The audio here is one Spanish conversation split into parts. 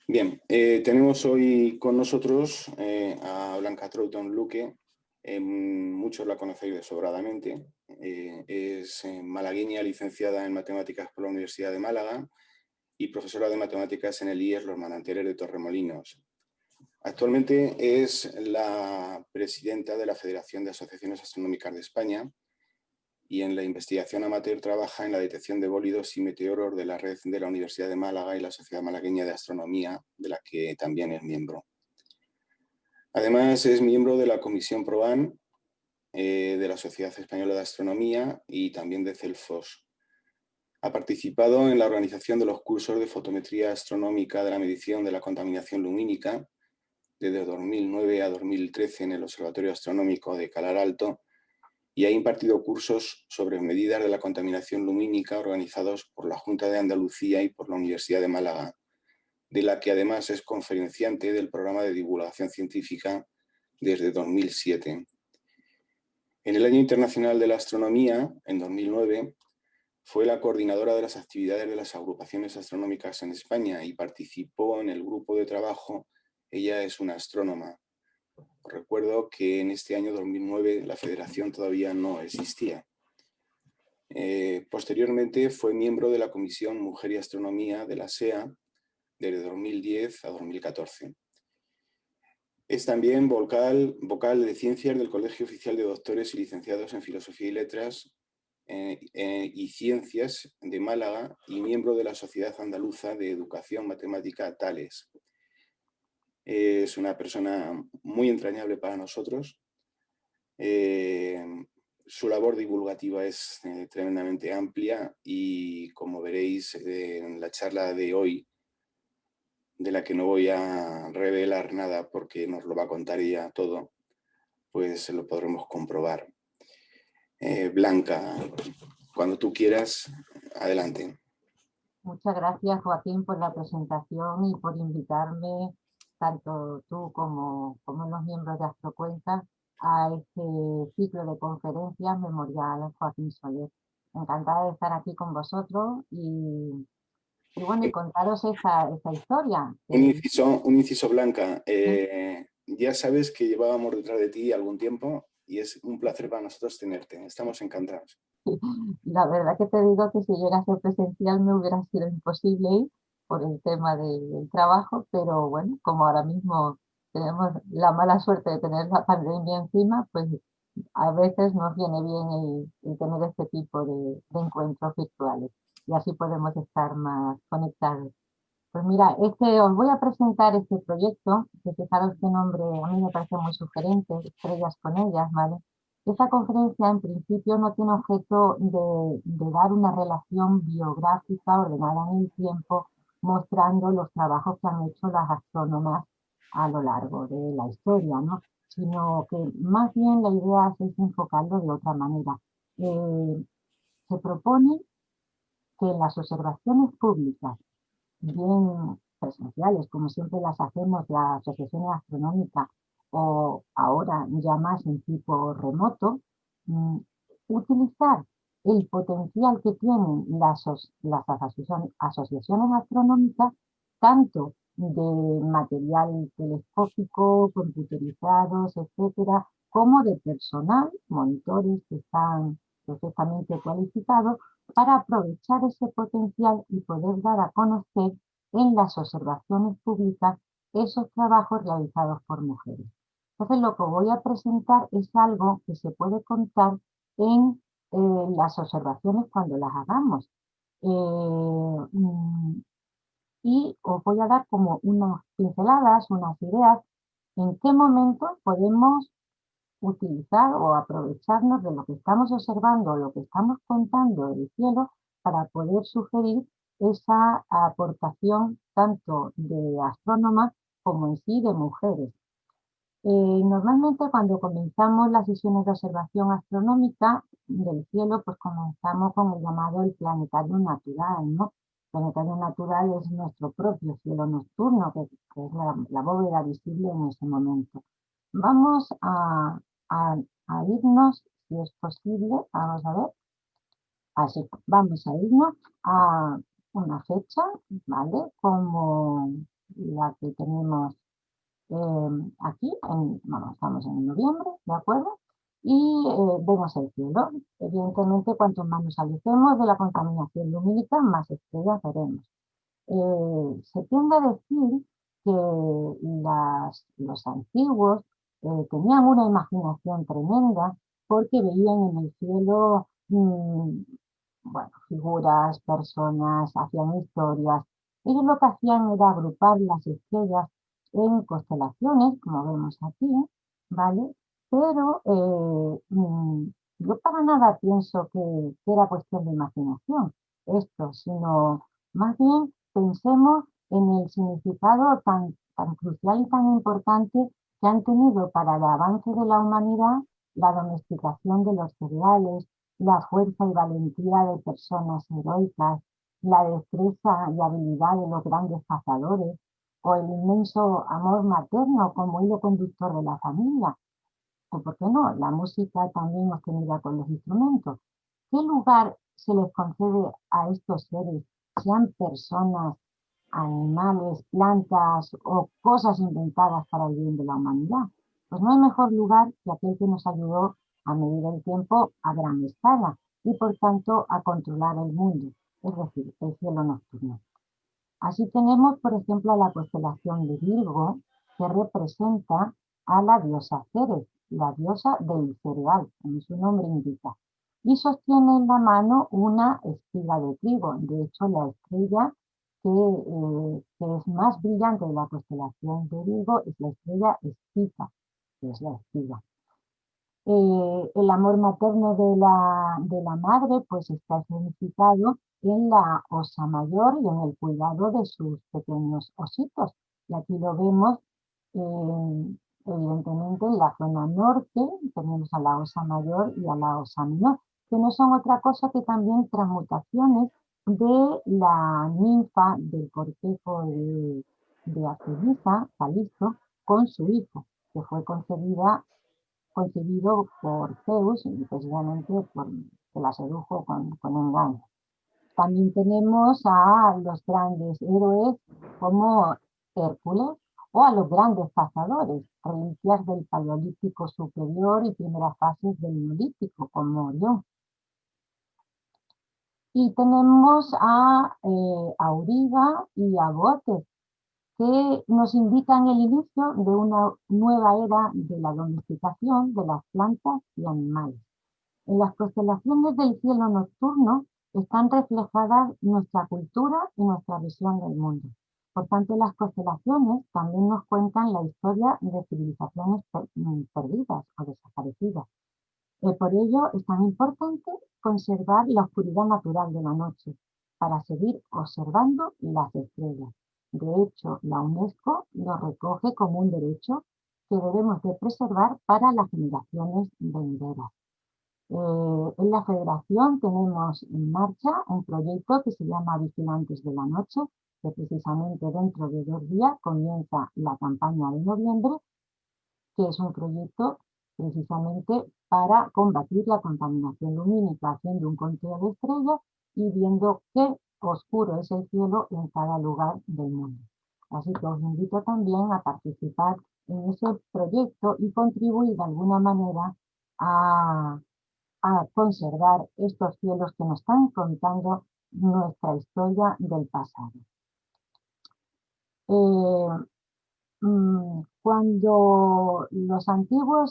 Bien, tenemos hoy con nosotros a Blanca Troughton Luque. Muchos la conocéis de sobradamente. Es malagueña, licenciada en Matemáticas por la Universidad de Málaga y profesora de Matemáticas en el IES Los Manantiales de Torremolinos. Actualmente es la presidenta de la Federación de Asociaciones Astronómicas de España y en la investigación amateur trabaja en la detección de bólidos y meteoros de la red de la Universidad de Málaga y la Sociedad Malagueña de Astronomía, de la que también es miembro. Además, es miembro de la Comisión PROAN, de la Sociedad Española de Astronomía y también de CELFOS. Ha participado en la organización de los cursos de fotometría astronómica de la medición de la contaminación lumínica desde 2009 a 2013 en el Observatorio Astronómico de Calar Alto, y ha impartido cursos sobre medidas de la contaminación lumínica organizados por la Junta de Andalucía y por la Universidad de Málaga, de la que además es conferenciante del programa de divulgación científica desde 2007. En el Año Internacional de la Astronomía, en 2009, fue la coordinadora de las actividades de las agrupaciones astronómicas en España y participó en el grupo de trabajo Ella es una astrónoma. Os recuerdo que en este año 2009 la federación todavía no existía. Posteriormente fue miembro de la Comisión Mujer y Astronomía de la SEA desde 2010 a 2014. Es también vocal de Ciencias del Colegio Oficial de Doctores y Licenciados en Filosofía y Letras y Ciencias de Málaga y miembro de la Sociedad Andaluza de Educación Matemática Tales. Es una persona muy entrañable para nosotros. Su labor divulgativa es tremendamente amplia y, como veréis en la charla de hoy, de la que no voy a revelar nada porque nos lo va a contar ella todo, pues lo podremos comprobar. Blanca, cuando tú quieras, adelante. Muchas gracias, Joaquín, por la presentación y por invitarme, tanto tú como los miembros de Astrocuentas, a este ciclo de conferencias memorial Joaquín Soler. Encantada de estar aquí con vosotros y bueno, y contaros esta historia. Un inciso Blanca. Ya sabes que llevábamos detrás de ti algún tiempo y es un placer para nosotros tenerte. Estamos encantados. La verdad que te digo que si llega a ser presencial me hubiera sido imposible ir por el tema del trabajo, pero bueno, como ahora mismo tenemos la mala suerte de tener la pandemia encima, pues a veces nos viene bien el tener este tipo de encuentros virtuales y así podemos estar más conectados. Pues mira, os voy a presentar este proyecto, que fijaros qué nombre a mí me parece muy sugerente, Estrellas con ellas, ¿vale? Esta conferencia en principio no tiene objeto de dar una relación biográfica ordenada en el tiempo, mostrando los trabajos que han hecho las astrónomas a lo largo de la historia, ¿no? Sino que más bien la idea es enfocarlo de otra manera. Se propone que en las observaciones públicas bien presenciales, como siempre las hacemos las asociaciones astronómicas o ahora ya más en tipo remoto, mm, utilizar el potencial que tienen las asociaciones astronómicas, tanto de material telescópico, computerizados, etcétera, como de personal, monitores que están perfectamente cualificados, para aprovechar ese potencial y poder dar a conocer en las observaciones públicas esos trabajos realizados por mujeres. Entonces, lo que voy a presentar es algo que se puede contar en las observaciones cuando las hagamos. Y os voy a dar como unas pinceladas, unas ideas, en qué momento podemos utilizar o aprovecharnos de lo que estamos observando, lo que estamos contando del cielo, para poder sugerir esa aportación tanto de astrónomas como en sí de mujeres. Normalmente cuando comenzamos las sesiones de observación astronómica del cielo, pues comenzamos con el llamado el planetario natural, ¿no? El planetario natural es nuestro propio cielo nocturno, que es la bóveda visible en ese momento. Vamos a, a irnos, si es posible, vamos a ver, así, vamos a irnos a una fecha, ¿vale? Como la que tenemos aquí, estamos en noviembre, ¿de acuerdo? Y vemos el cielo. Evidentemente, cuanto más nos alejemos de la contaminación lumínica, más estrellas veremos. Se tiende a decir que los antiguos tenían una imaginación tremenda porque veían en el cielo bueno, figuras, personas, hacían historias. Ellos lo que hacían era agrupar las estrellas en constelaciones, como vemos aquí, ¿vale? Pero yo para nada pienso que era cuestión de imaginación esto, sino más bien pensemos en el significado tan crucial y tan importante que han tenido para el avance de la humanidad la domesticación de los cereales, la fuerza y valentía de personas heroicas, la destreza y habilidad de los grandes cazadores, o el inmenso amor materno como hilo conductor de la familia, o por qué no, la música también obtenida con los instrumentos. ¿Qué lugar se les concede a estos seres, sean personas, animales, plantas o cosas inventadas para el bien de la humanidad? Pues no hay mejor lugar que aquel que nos ayudó a medir el tiempo a gran escala y por tanto a controlar el mundo, es decir, el cielo nocturno. Así tenemos, por ejemplo, la constelación de Virgo, que representa a la diosa Ceres, la diosa del cereal, como su nombre indica, y sostiene en la mano una espiga de trigo. De hecho, la estrella que es más brillante de la constelación de Virgo es la estrella Espica, que es la espiga. El amor materno de la madre pues está significado en la osa mayor y en el cuidado de sus pequeños ositos. Y aquí lo vemos evidentemente en la zona norte, tenemos a la osa mayor y a la osa menor, que no son otra cosa que también transmutaciones de la ninfa del cortejo de Artemisa, Calisto, con su hijo, que fue concebido por Zeus y precisamente que la sedujo con engaño. También tenemos a los grandes héroes como Hércules o a los grandes cazadores, reliquias del Paleolítico superior y primeras fases del Neolítico, como Orión. Y tenemos a Auriga y a Botes, que nos indican el inicio de una nueva era de la domesticación de las plantas y animales. En las constelaciones del cielo nocturno están reflejadas nuestra cultura y nuestra visión del mundo. Por tanto, las constelaciones también nos cuentan la historia de civilizaciones perdidas o desaparecidas. Por ello es tan importante conservar la oscuridad natural de la noche para seguir observando las estrellas. De hecho, la UNESCO lo recoge como un derecho que debemos de preservar para las generaciones venideras. En la Federación tenemos en marcha un proyecto que se llama Vigilantes de la Noche, que precisamente dentro de 2 días comienza la campaña de noviembre, que es un proyecto precisamente para combatir la contaminación lumínica, haciendo un conteo de estrellas y viendo qué oscuro es el cielo en cada lugar del mundo. Así que os invito también a participar en ese proyecto y contribuir de alguna manera a, a conservar estos cielos que nos están contando nuestra historia del pasado. Cuando los antiguos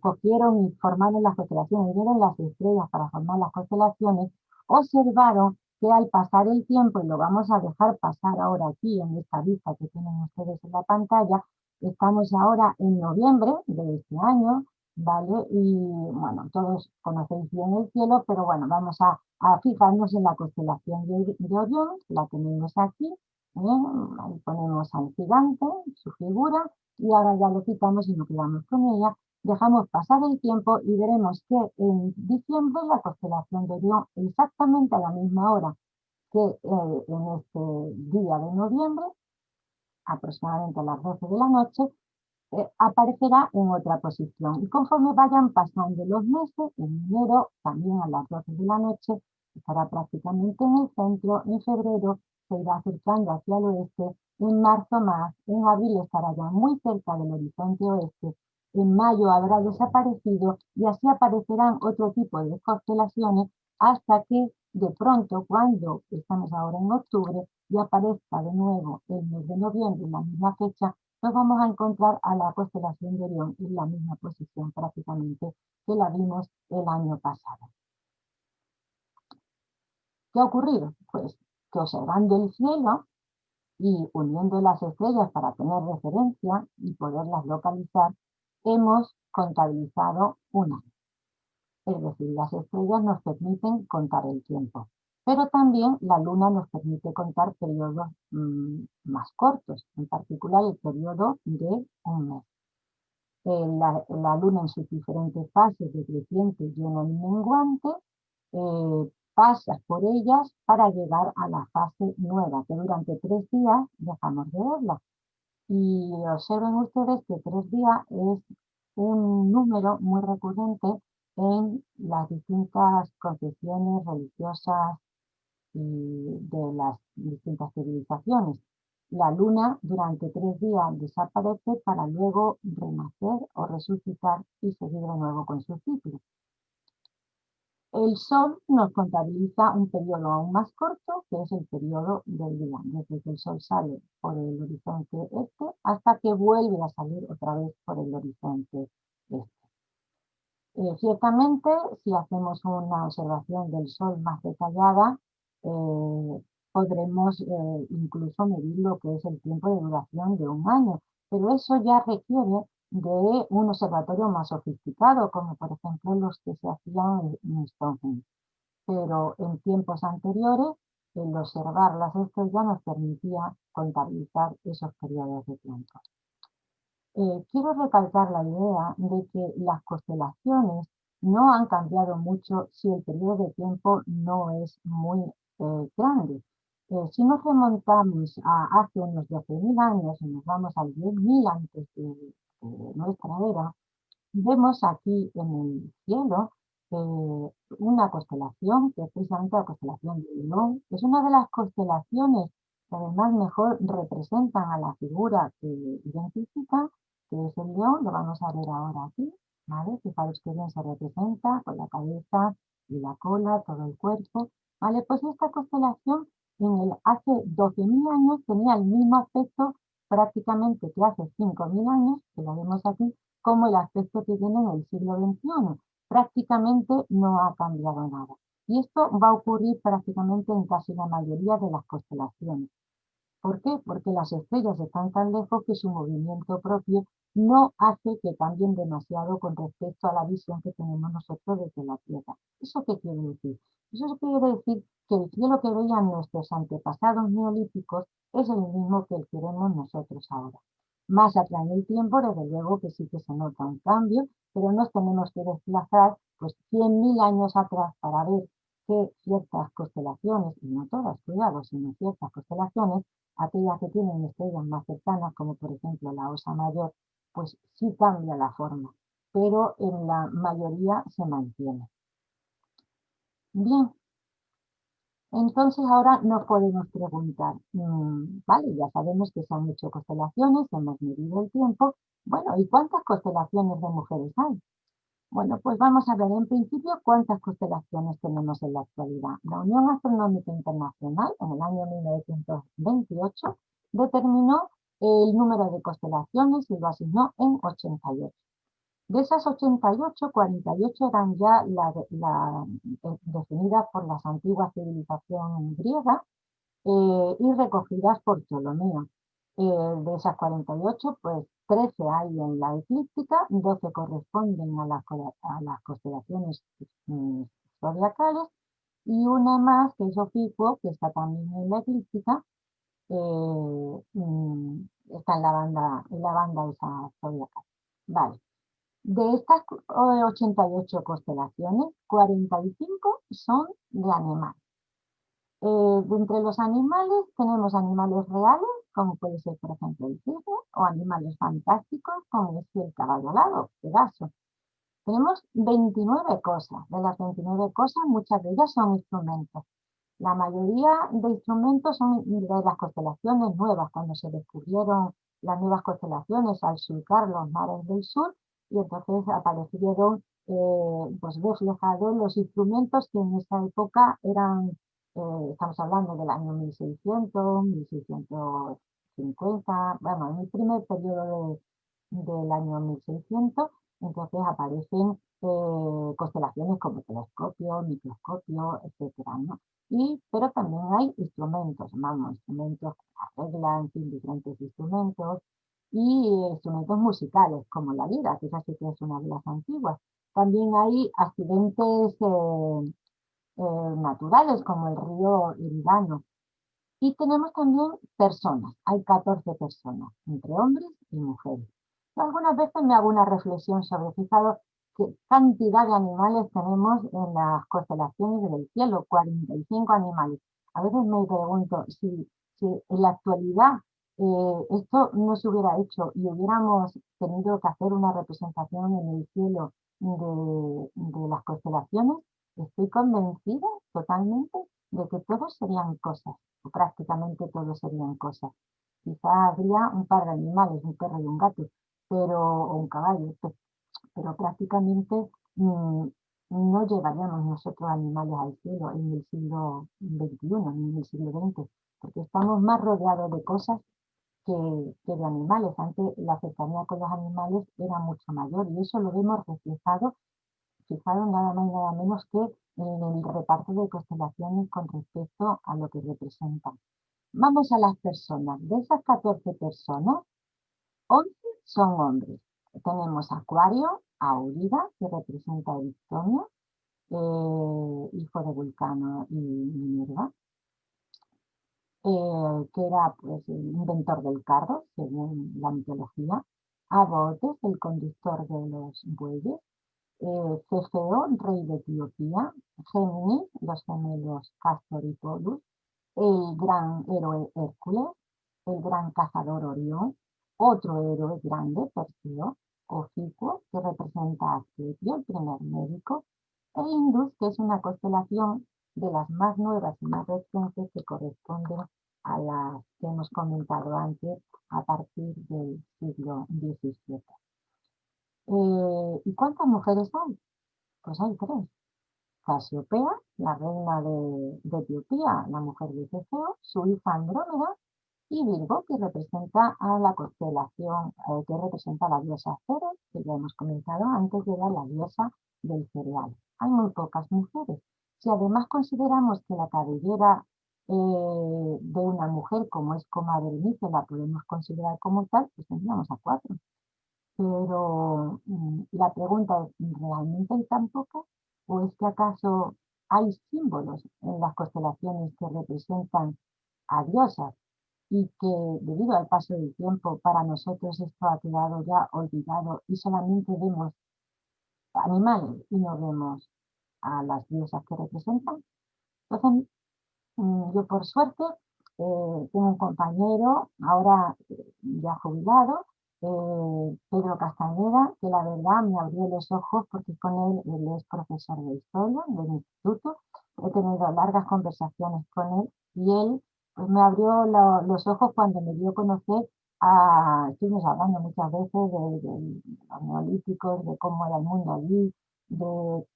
cogieron y formaron las constelaciones, vieron las estrellas para formar las constelaciones, observaron que al pasar el tiempo, y lo vamos a dejar pasar ahora aquí en esta vista que tienen ustedes en la pantalla, estamos ahora en noviembre de este año, ¿vale? Y bueno, todos conocéis bien el cielo, pero bueno, vamos a fijarnos en la constelación de Orión, la tenemos aquí, ahí ponemos al gigante, su figura, y ahora ya lo quitamos y nos quedamos con ella. Dejamos pasar el tiempo y veremos que en diciembre la constelación de Orión, exactamente a la misma hora que en este día de noviembre, aproximadamente a las 12 de la noche, aparecerá en otra posición. Y conforme vayan pasando los meses, en enero, también a las 12 de la noche, estará prácticamente en el centro, en febrero se irá acercando hacia el oeste, en marzo más, en abril estará ya muy cerca del horizonte oeste, en mayo habrá desaparecido y así aparecerán otro tipo de constelaciones hasta que de pronto, cuando estamos ahora en octubre, y aparezca de nuevo el mes de noviembre en la misma fecha, nos vamos a encontrar a la constelación de Orión en la misma posición prácticamente que la vimos el año pasado. ¿Qué ha ocurrido? Pues que observando el cielo y uniendo las estrellas para tener referencia y poderlas localizar, hemos contabilizado un año. Es decir, las estrellas nos permiten contar el tiempo, pero también la luna nos permite contar periodos más cortos, en particular el periodo de un mes. La luna en sus diferentes fases de creciente, lleno y menguante, pasa por ellas para llegar a la fase nueva, que durante 3 días dejamos de verla. Y observen ustedes que 3 días es un número muy recurrente en las distintas concepciones religiosas y de las distintas civilizaciones. La luna durante 3 días desaparece para luego renacer o resucitar y seguir de nuevo con su ciclo. El sol nos contabiliza un periodo aún más corto, que es el periodo del día, desde que el sol sale por el horizonte este hasta que vuelve a salir otra vez por el horizonte este. Ciertamente, si hacemos una observación del sol más detallada, podremos incluso medir lo que es el tiempo de duración de un año, pero eso ya requiere de un observatorio más sofisticado, como por ejemplo los que se hacían en Stonehenge. Pero en tiempos anteriores, el observar las estrellas nos permitía contabilizar esos periodos de tiempo. Quiero recalcar la idea de que las constelaciones no han cambiado mucho si el periodo de tiempo no es muy grande. Si nos remontamos a hace unos 12.000 años y nos vamos al 10.000 antes de nuestra era, vemos aquí en el cielo una constelación, que es precisamente la constelación de León. Es una de las constelaciones que además mejor representan a la figura que identifica, que es el león. Lo vamos a ver ahora aquí, ¿vale? Fijaros que bien se representa con la cabeza y la cola, todo el cuerpo, ¿vale? Pues esta constelación hace 12.000 años tenía el mismo aspecto prácticamente que hace 5.000 años, que lo vemos aquí, como el aspecto que tiene en el siglo XXI. Prácticamente no ha cambiado nada. Y esto va a ocurrir prácticamente en casi la mayoría de las constelaciones. ¿Por qué? Porque las estrellas están tan lejos que su movimiento propio no hace que cambien demasiado con respecto a la visión que tenemos nosotros desde la Tierra. ¿Eso qué quiere decir? Eso quiere decir que el cielo que veían nuestros antepasados neolíticos es el mismo que el que vemos nosotros ahora. Más atrás en el tiempo, desde luego que sí que se nota un cambio, pero nos tenemos que desplazar pues 100.000 años atrás para ver que ciertas constelaciones, y no todas, cuidado, sino ciertas constelaciones, aquellas que tienen estrellas más cercanas, como por ejemplo la Osa Mayor, pues sí cambia la forma, pero en la mayoría se mantiene. Bien, entonces ahora nos podemos preguntar, vale, ya sabemos que se han hecho constelaciones, hemos medido el tiempo, bueno, ¿y cuántas constelaciones de mujeres hay? Bueno, pues vamos a ver en principio cuántas constelaciones tenemos en la actualidad. La Unión Astronómica Internacional, en el año 1928, determinó el número de constelaciones y lo asignó en 88. De esas 88, 48 eran ya definidas por las antiguas civilizaciones griegas y recogidas por Ptolomeo. De esas 48, pues 13 hay en la eclíptica, 12 corresponden a las constelaciones zodiacales y una más que es Ofiuco, que está también en la eclíptica, está en la banda esa zodiacal. Vale. De estas 88 constelaciones, 45 son de animales. De entre los animales tenemos animales reales, como puede ser por ejemplo el cisne, o animales fantásticos, como es el caballo alado, Pegaso. Tenemos 29 cosas. De las 29 cosas, muchas de ellas son instrumentos. La mayoría de instrumentos son de las constelaciones nuevas, cuando se descubrieron las nuevas constelaciones al surcar los mares del sur, y entonces aparecieron pues reflejados los instrumentos que en esa época eran, estamos hablando del año 1600, 1650, bueno, en el primer periodo del año 1600, entonces aparecen constelaciones como telescopio, microscopio, etcétera, ¿no? Pero también hay instrumentos, vamos, instrumentos que arreglan, en fin, diferentes instrumentos, y instrumentos musicales, como la lira, que esa sí que es una de las antiguas. También hay accidentes naturales, como el río Iridano. Y tenemos también personas, hay 14 personas, entre hombres y mujeres. Yo algunas veces me hago una reflexión sobre, fijaros, qué cantidad de animales tenemos en las constelaciones del cielo, 45 animales. A veces me pregunto si en la actualidad esto no se hubiera hecho y hubiéramos tenido que hacer una representación en el cielo de las constelaciones, estoy convencida totalmente de que todos serían cosas, o prácticamente todos serían cosas. Quizá habría un par de animales, un perro y un gato, o un caballo, pero prácticamente no llevaríamos nosotros animales al cielo en el siglo XXI, ni en el siglo XX, porque estamos más rodeados de cosas que de animales. Antes la cercanía con los animales era mucho mayor, y eso lo vemos reflejado, fijaros, nada más y nada menos que en el reparto de constelaciones con respecto a lo que representan. Vamos a las personas. De esas 14 personas, 11 son hombres. Tenemos a Acuario, a Aurida, que representa a Victoria, hijo de Vulcano y Minerva, que era pues, el inventor del carro, según la mitología. A Botes, el conductor de los bueyes. Cefeo, rey de Etiopía. Géminis, los gemelos Castor y Polus. El gran héroe Hércules. El gran cazador Orión. Otro héroe grande, Perseo. Ofiuco, que representa a Asclepio, el primer médico. E Indus, que es una constelación de las más nuevas y más recientes, que corresponden a las que hemos comentado antes, a partir del siglo XVII. ¿Y cuántas mujeres hay? Pues hay tres. Casiopea, la reina de Etiopía, la mujer de Cefeo, su hija Andrómeda, y Virgo, que representa a la constelación, que representa a la diosa Ceres, que ya hemos comentado antes, que era la diosa del cereal. Hay muy pocas mujeres. Si además consideramos que la cabellera de una mujer, como es Coma Berenice, la podemos considerar como tal, pues tendríamos a cuatro. Pero la pregunta es, ¿realmente hay tan pocas? ¿O es que acaso hay símbolos en las constelaciones que representan a diosas, y que debido al paso del tiempo para nosotros esto ha quedado ya olvidado y solamente vemos animales y no vemos a las diosas que representan? Entonces, yo por suerte tengo un compañero, ahora ya jubilado, Pedro Castañeda, que la verdad me abrió los ojos, porque con él es profesor de historia del instituto. He tenido largas conversaciones con él, y él pues, me abrió los ojos cuando me dio a conocer estuvimos hablando muchas veces de los neolíticos, de cómo era el mundo allí, de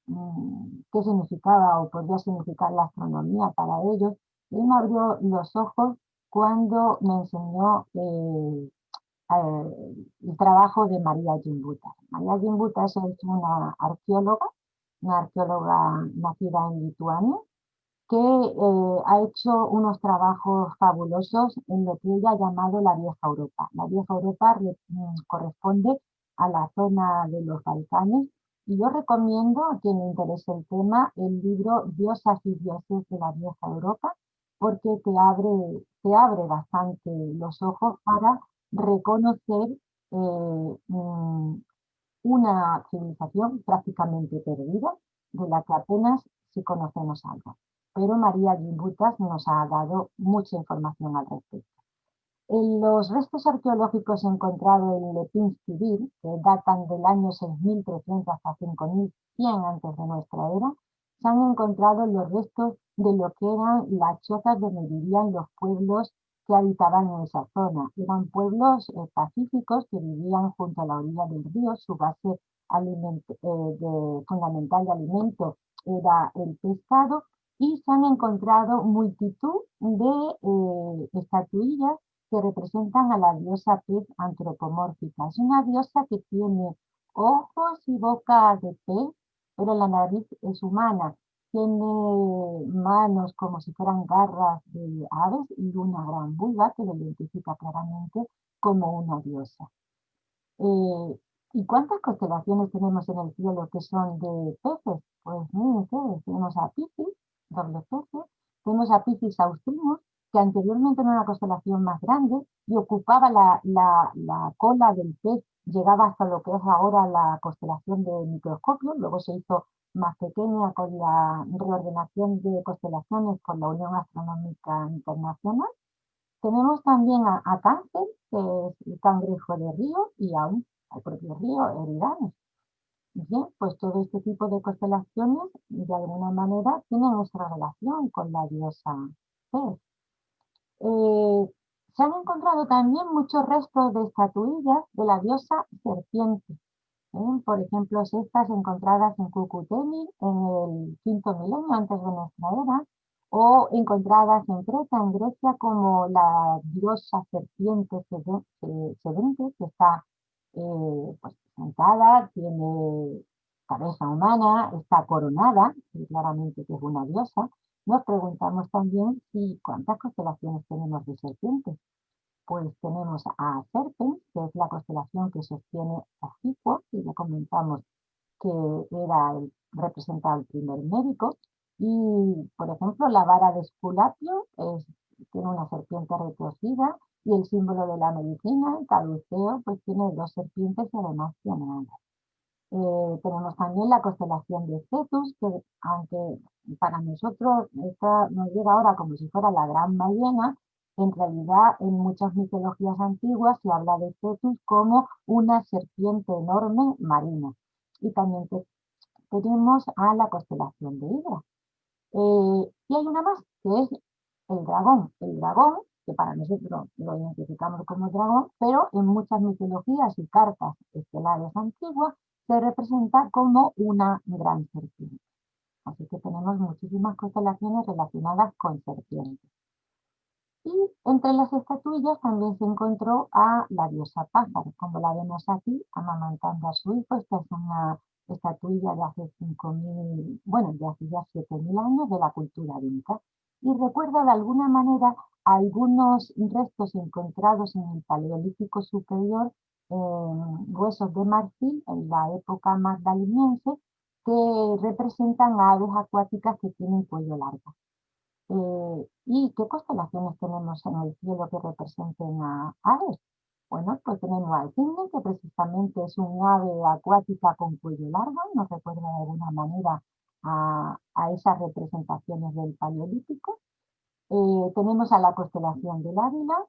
qué significaba o podría significar la astronomía para ellos. Él me abrió los ojos cuando me enseñó el trabajo de María Gimbutas. María Gimbutas es una arqueóloga nacida en Lituania, que ha hecho unos trabajos fabulosos en lo que ella ha llamado la Vieja Europa. La Vieja Europa corresponde a la zona de los Balcanes, y yo recomiendo a quien le interese el tema el libro Diosas y dioses de la Vieja Europa, porque te abre bastante los ojos para reconocer una civilización prácticamente perdida, de la que apenas si conocemos algo. Pero María Gimbutas nos ha dado mucha información al respecto. En los restos arqueológicos encontrados en Lepinski-Vir, que datan del año 6300 hasta 5100 antes de nuestra era, se han encontrado los restos de lo que eran las chozas donde vivían los pueblos que habitaban en esa zona. Eran pueblos pacíficos que vivían junto a la orilla del río. Su base fundamental de alimento era el pescado, y se han encontrado multitud de estatuillas que representan a la diosa pez antropomórfica. Es una diosa que tiene ojos y boca de pez, pero la nariz es humana. Tiene manos como si fueran garras de aves y una gran vulva que lo identifica claramente como una diosa. ¿Y cuántas constelaciones tenemos en el cielo que son de peces? Pues miren ustedes, tenemos a Piscis, doble peces, tenemos a Piscis Austrimus, que anteriormente era una constelación más grande y ocupaba la cola del pez, llegaba hasta lo que es ahora la constelación de microscopio, luego se hizo más pequeña con la reordenación de constelaciones con la Unión Astronómica Internacional. Tenemos también a Cáncer, que es el cangrejo de río, y aún al propio río Eridanus. Bien, pues todo este tipo de constelaciones de alguna manera tienen nuestra relación con la diosa Pez. Se han encontrado también muchos restos de estatuillas de la diosa serpiente. Por ejemplo, estas encontradas en Cucuteni en el quinto milenio antes de nuestra era, o encontradas en Creta, en Grecia, como la diosa serpiente sedente, que está pues, sentada, tiene cabeza humana, está coronada, y claramente que es una diosa. Nos preguntamos también si cuántas constelaciones tenemos de serpientes. Pues tenemos a Serpens, que es la constelación que sostiene a Sicuo, y ya comentamos que representa al primer médico. Y, por ejemplo, la vara de Esculapio tiene una serpiente retorcida, y el símbolo de la medicina, el caduceo, pues tiene dos serpientes y además tiene alas. Tenemos también la constelación de Cetus, que aunque para nosotros esta nos llega ahora como si fuera la gran ballena, en realidad en muchas mitologías antiguas se habla de Cetus como una serpiente enorme marina. Y también tenemos a la constelación de Hidra. Y hay una más, que es el dragón. El dragón, que para nosotros lo identificamos como dragón, pero en muchas mitologías y cartas estelares antiguas se representa como una gran serpiente. Así que tenemos muchísimas constelaciones relacionadas con serpientes. Y entre las estatuillas también se encontró a la diosa pájaro, como la vemos aquí, amamantando a su hijo. Esta es una estatuilla de hace 5.000, bueno, de hace ya 7.000 años de la cultura inca. Y recuerda de alguna manera algunos restos encontrados en el Paleolítico Superior, huesos de marfil en la época magdaleniense, que representan a aves acuáticas que tienen cuello largo. ¿Y qué constelaciones tenemos en el cielo que representen a aves? Bueno, pues tenemos al cisne, que precisamente es un ave acuática con cuello largo, nos recuerda de alguna manera a esas representaciones del Paleolítico. Tenemos a la constelación del Águila,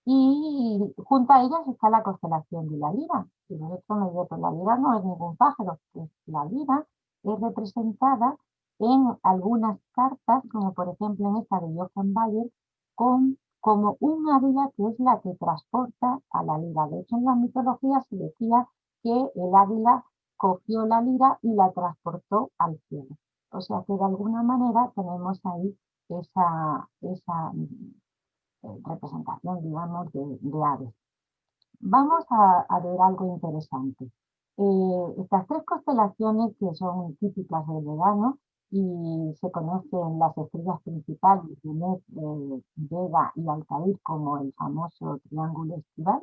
y junto a ellas está la constelación de la Lira. Y vosotros me diréis, pues la Lira no es ningún pájaro, pues la Lira es representada en algunas cartas, como por ejemplo en esta de Johann Bayer, como un águila que es la que transporta a la lira. De hecho, en la mitología se decía que el águila cogió la lira y la transportó al cielo. O sea que de alguna manera tenemos ahí esa representación, digamos, de aves. Vamos a ver algo interesante. Estas tres constelaciones que son típicas del verano y se conocen las estrellas principales, Deneb, Vega y Altair, como el famoso triángulo estival.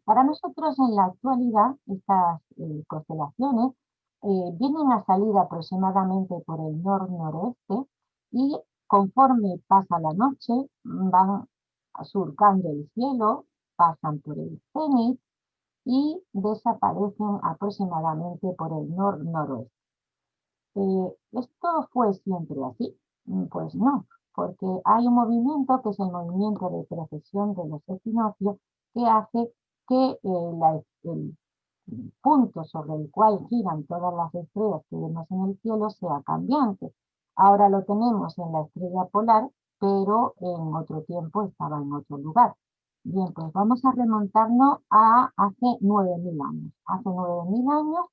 Para nosotros en la actualidad estas constelaciones vienen a salir aproximadamente por el nor-noreste, y conforme pasa la noche van surcando el cielo, pasan por el cenit y desaparecen aproximadamente por el nor-noroeste. ¿Esto fue siempre así? Pues no, porque hay un movimiento que es el movimiento de precesión de los equinoccios, que hace que punto sobre el cual giran todas las estrellas que vemos en el cielo sea cambiante. Ahora lo tenemos en la estrella polar, pero en otro tiempo estaba en otro lugar. Bien, pues vamos a remontarnos a hace 9.000 años. Hace 9.000 años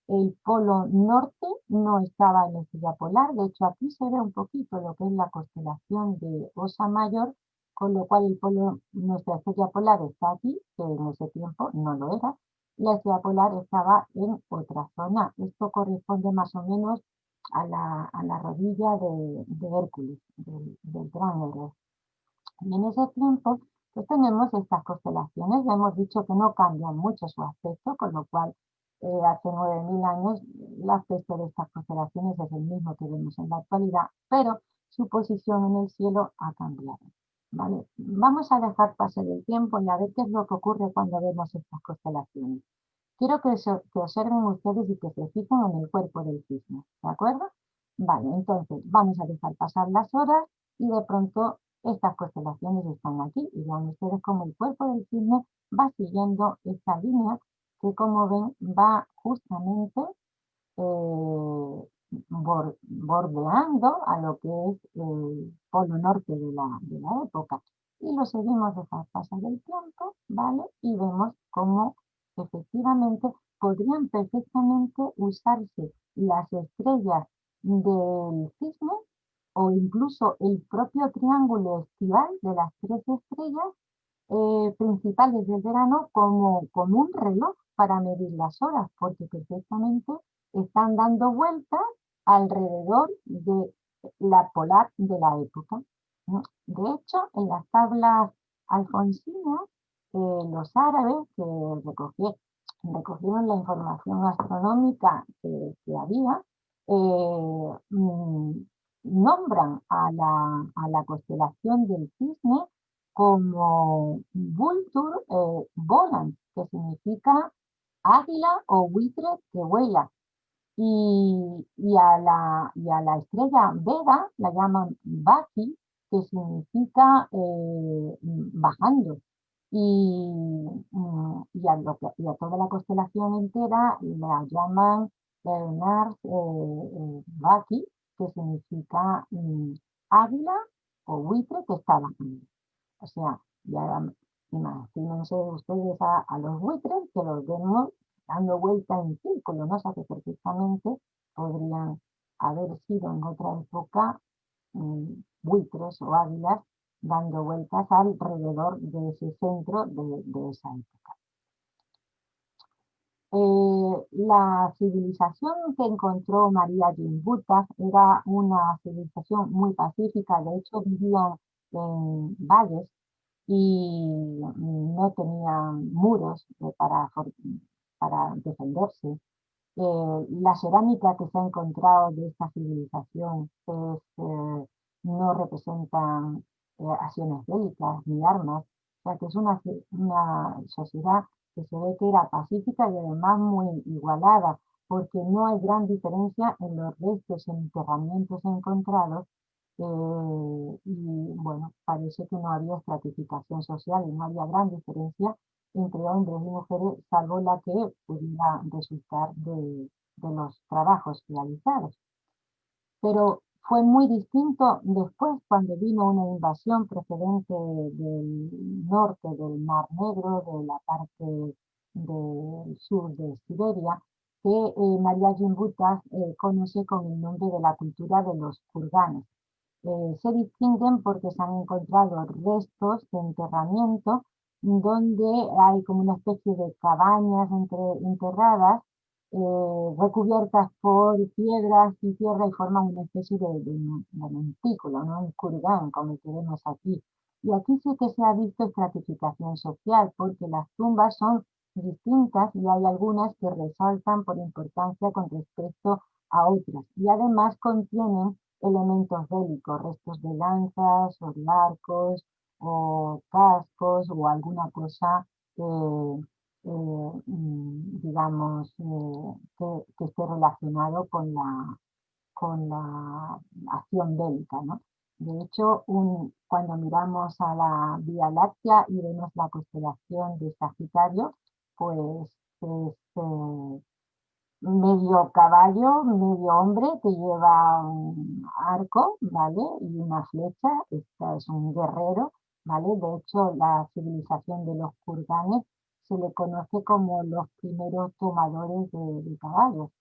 el polo norte no estaba en la estrella polar, de hecho aquí se ve un poquito lo que es la constelación de Osa Mayor, con lo cual el polo, nuestra estrella polar está aquí, que en ese tiempo no lo era, la estrella polar estaba en otra zona. Esto corresponde más o menos a la rodilla de Hércules, del gran héroe. Y en ese tiempo, pues tenemos estas constelaciones, ya hemos dicho que no cambian mucho su aspecto, con lo cual hace 9.000 años el aspecto de estas constelaciones es el mismo que vemos en la actualidad, pero su posición en el cielo ha cambiado. ¿Vale? Vamos a dejar pasar el tiempo y a ver qué es lo que ocurre cuando vemos estas constelaciones. Quiero que observen ustedes y que se fijen en el cuerpo del cisne, ¿de acuerdo? Vale, entonces vamos a dejar pasar las horas y de pronto estas constelaciones están aquí y vean ustedes cómo el cuerpo del cisne va siguiendo esta línea que, como ven, va justamente bordeando a lo que es el polo norte de la época. Y lo seguimos dejar pasar el tiempo, ¿vale? Y vemos cómo efectivamente podrían perfectamente usarse las estrellas del cisne o incluso el propio triángulo estival de las tres estrellas principales del verano como un reloj para medir las horas, porque perfectamente están dando vueltas alrededor de la polar de la época. ¿No? De hecho, en las tablas alfonsinas, los árabes que recogieron la información astronómica que había, nombran a la constelación del cisne como Vultur volant, que significa águila o buitre que vuela. Y a la estrella Vega la llaman Baki, que significa bajando. Y a toda la constelación entera la llaman Nars Baki, que significa águila o buitre que está bajando. O sea, ya imagínense ustedes a los buitres que los vemos dando vuelta en círculo, ¿no? O sea, que perfectamente podrían haber sido en otra época buitres o águilas dando vueltas alrededor de ese centro de esa época. La civilización que encontró María Gimbutas era una civilización muy pacífica, de hecho vivían en valles y no tenían muros para defenderse. La cerámica que se ha encontrado de esta civilización no representan acciones bélicas ni armas, o sea que es una sociedad que se ve que era pacífica y además muy igualada, porque no hay gran diferencia en los restos y enterramientos encontrados y bueno, parece que no había estratificación social y no había gran diferencia entre hombres y mujeres, salvo la que pudiera resultar de los trabajos realizados. Pero fue muy distinto después cuando vino una invasión procedente del norte del Mar Negro, de la parte del sur de Siberia, que María Gimbutas conoce con el nombre de la cultura de los kurganes. Se distinguen porque se han encontrado restos de enterramiento donde hay como una especie de cabañas enterradas recubiertas por piedras y tierra y forman una especie de montículo, ¿no? Un kurgán, como el que vemos aquí. Y aquí sí que se ha visto estratificación social, porque las tumbas son distintas y hay algunas que resaltan por importancia con respecto a otras. Y además contienen elementos bélicos, restos de lanzas o de arcos o cascos o alguna cosa digamos, que esté relacionado con la acción bélica, ¿no? De hecho, cuando miramos a la Vía Láctea y vemos la constelación de Sagitario, pues es medio caballo, medio hombre, que lleva un arco, ¿vale? Y una flecha. Este es un guerrero, ¿vale? De hecho, la civilización de los kurganes se le conoce como los primeros tomadores de caballos.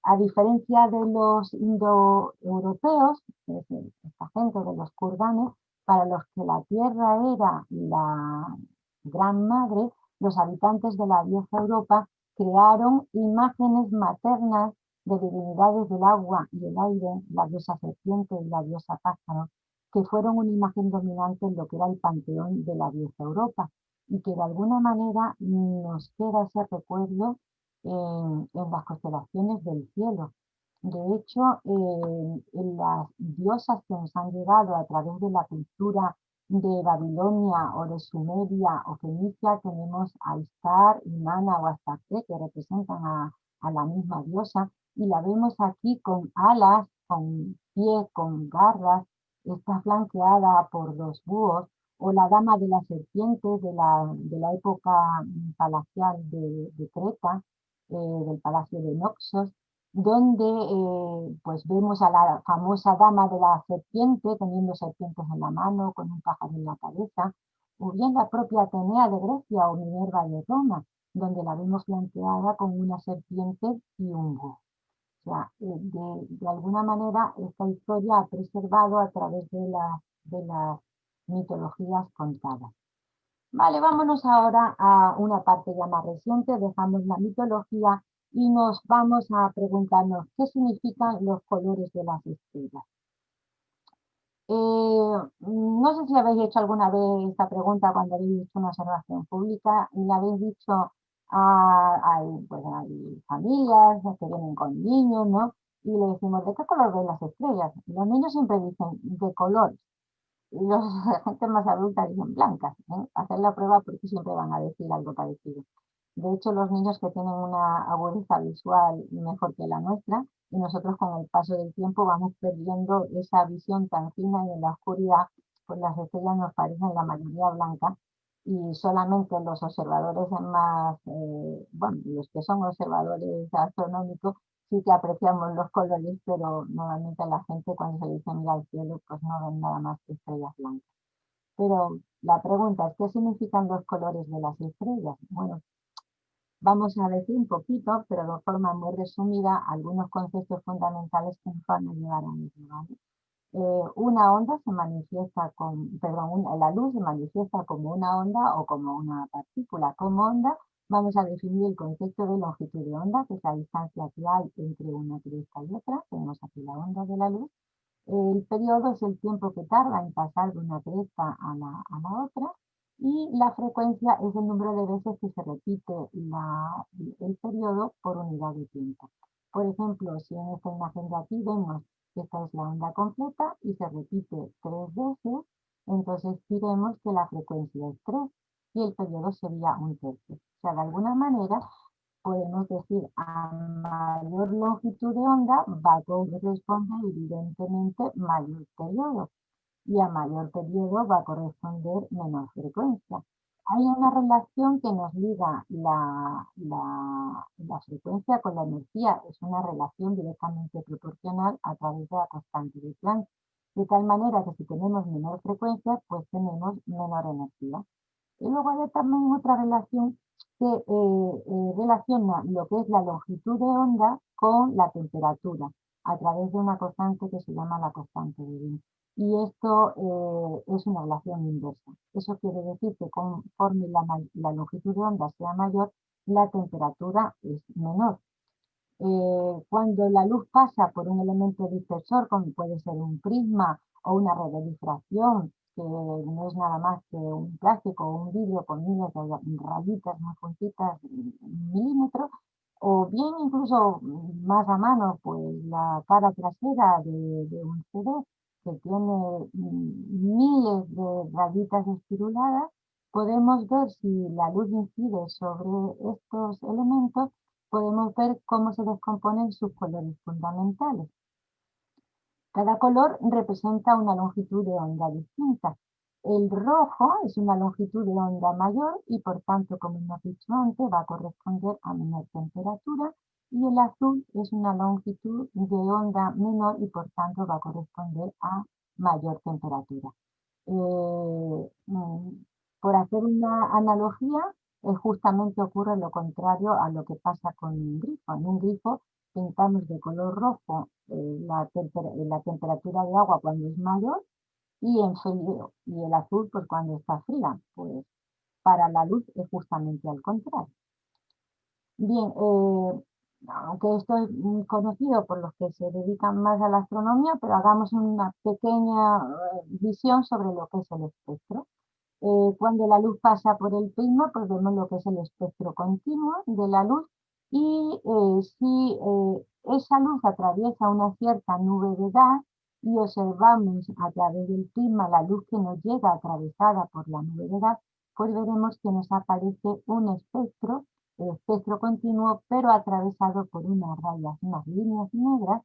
A diferencia de los indoeuropeos, esta gente de los kurganes, para los que la tierra era la gran madre, los habitantes de la vieja Europa crearon imágenes maternas de divinidades del agua y el aire, la diosa serpiente y la diosa pájaro, que fueron una imagen dominante en lo que era el panteón de la vieja Europa y que de alguna manera nos queda ese recuerdo en las constelaciones del cielo. De hecho, en las diosas que nos han llegado a través de la cultura de Babilonia o de Sumeria o Fenicia, tenemos a Ishtar, Inanna o Astarte, que representan a la misma diosa, y la vemos aquí con alas, con pies, con garras, está flanqueada por dos búhos, o la dama de las serpientes de la época palacial de Creta, del Palacio de Noxos, donde pues vemos a la famosa dama de la serpiente teniendo serpientes en la mano, con un pájaro en la cabeza, o bien la propia Atenea de Grecia o Minerva de Roma, donde la vemos flanqueada con una serpiente y un búho. O sea, de alguna manera esta historia ha preservado a través de las mitologías contadas. Vale, vámonos ahora a una parte ya más reciente, dejamos la mitología y nos vamos a preguntarnos qué significan los colores de las estrellas. No sé si habéis hecho alguna vez esta pregunta cuando habéis hecho una observación pública y le habéis dicho pues hay familias que vienen con niños, ¿no? Y le decimos, ¿de qué color ven las estrellas? Y los niños siempre dicen, de color. Y los la gente más adulta dicen blancas, ¿eh? Hacer la prueba porque siempre van a decir algo parecido. De hecho, los niños que tienen una agudeza visual mejor que la nuestra, y nosotros con el paso del tiempo vamos perdiendo esa visión tan fina y en la oscuridad, pues las estrellas nos parecen la mayoría blancas y solamente los observadores más, bueno, los que son observadores astronómicos, sí que apreciamos los colores, pero normalmente la gente cuando se dice mira al cielo, pues no ven nada más que estrellas blancas. Pero la pregunta es, ¿qué significan los colores de las estrellas? Bueno, vamos a decir un poquito, pero de forma muy resumida, algunos conceptos fundamentales que nos van a llevar a ello, ¿vale? Una onda se manifiesta la luz se manifiesta como una onda o como una partícula. Como onda vamos a definir el concepto de longitud de onda, que es la distancia que hay entre una cresta y otra. Tenemos aquí la onda de la luz. El periodo es el tiempo que tarda en pasar de una cresta a la otra. Y la frecuencia es el número de veces que se repite el periodo por unidad de tiempo. Por ejemplo, si en esta imagen de aquí vemos que esta es la onda completa y se repite 3 veces, entonces diremos que la frecuencia es 3 y el periodo sería un tercio. O sea, de alguna manera podemos decir a mayor longitud de onda va a corresponder evidentemente mayor periodo y a mayor periodo va a corresponder menor frecuencia. Hay una relación que nos liga la frecuencia con la energía, es una relación directamente proporcional a través de la constante de Planck, de tal manera que si tenemos menor frecuencia, pues tenemos menor energía. Y luego hay también otra relación que relaciona lo que es la longitud de onda con la temperatura, a través de una constante que se llama la constante de Wien. Y esto es una relación inversa. Eso quiere decir que conforme la longitud de onda sea mayor, la temperatura es menor. Cuando la luz pasa por un elemento dispersor, como puede ser un prisma o una red de difracción, que no es nada más que un plástico o un vidrio con miles de rayitas muy juntitas, milímetros, o bien incluso más a mano, pues la cara trasera de un CD que tiene miles de rayitas espiruladas, podemos ver si la luz incide sobre estos elementos, podemos ver cómo se descomponen sus colores fundamentales. Cada color representa una longitud de onda distinta. El rojo es una longitud de onda mayor y por tanto, como hemos dicho antes, va a corresponder a menor temperatura, y el azul es una longitud de onda menor y por tanto va a corresponder a mayor temperatura. Por hacer una analogía, justamente ocurre lo contrario a lo que pasa con un grifo. En un grifo pintamos de color rojo la temperatura de agua cuando es mayor y en frío, y el azul pues cuando está fría. Pues para la luz es justamente al contrario. Bien, aunque esto es conocido por los que se dedican más a la astronomía, pero hagamos una pequeña visión sobre lo que es el espectro. Cuando la luz pasa por el prisma, pues vemos lo que es el espectro continuo de la luz, y si esa luz atraviesa una cierta nube de gas y observamos a través del prisma la luz que nos llega atravesada por la nube de gas, pues veremos que nos aparece un espectro, el espectro continuo, pero atravesado por unas rayas, unas líneas negras,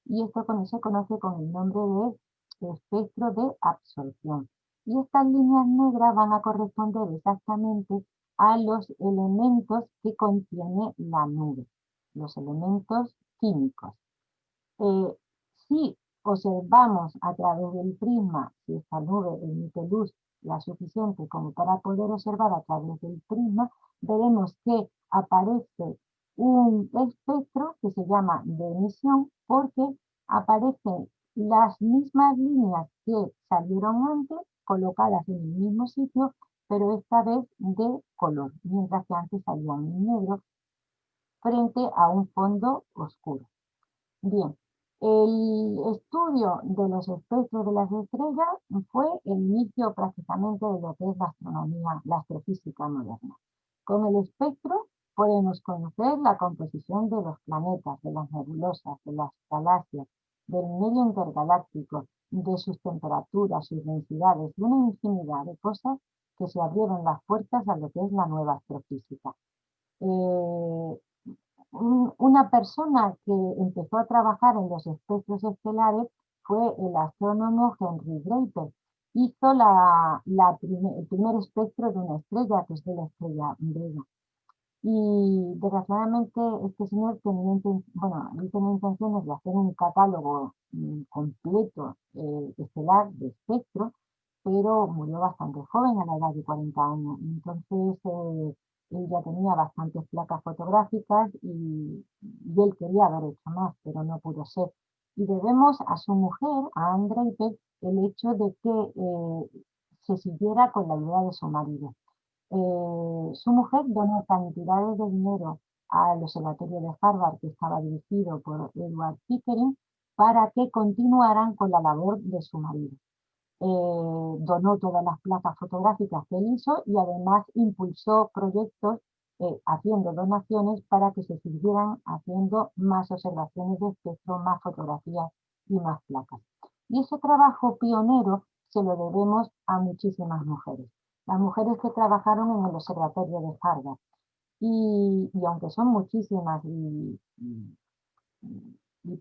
y esto se conoce con el nombre de espectro de absorción. Y estas líneas negras van a corresponder exactamente a los elementos que contiene la nube, los elementos químicos. Eh, si observamos a través del prisma, si esta nube emite luz la suficiente como para poder observar a través del prisma, veremos que aparece un espectro que se llama de emisión, porque aparecen las mismas líneas que salieron antes, colocadas en el mismo sitio, pero esta vez de color, mientras que antes salían en negro frente a un fondo oscuro. Bien, el estudio de los espectros de las estrellas fue el inicio prácticamente de lo que es la astronomía, la astrofísica moderna. Con el espectro podemos conocer la composición de los planetas, de las nebulosas, de las galaxias, del medio intergaláctico, de sus temperaturas, sus densidades, de una infinidad de cosas que se abrieron las puertas a lo que es la nueva astrofísica. Eh, una persona que empezó a trabajar en los espectros estelares fue el astrónomo Henry Draper. Hizo el primer espectro de una estrella, que es de la estrella Vega. Y desgraciadamente este señor él tenía intenciones de hacer un catálogo completo estelar de espectro, pero murió bastante joven, a la edad de 40 años. Entonces él ya tenía bastantes placas fotográficas y él quería haber hecho más, pero no pudo ser. Y debemos a su mujer, a Anne Draper, el hecho de que se siguiera con la idea de su marido. Su mujer donó cantidades de dinero al observatorio de Harvard, que estaba dirigido por Edward Pickering, para que continuaran con la labor de su marido. Donó todas las placas fotográficas que él hizo y además impulsó proyectos haciendo donaciones para que se siguieran haciendo más observaciones de espectro, más fotografías y más placas. Y ese trabajo pionero se lo debemos a muchísimas mujeres. Las mujeres que trabajaron en el observatorio de Harvard. Y aunque son muchísimas y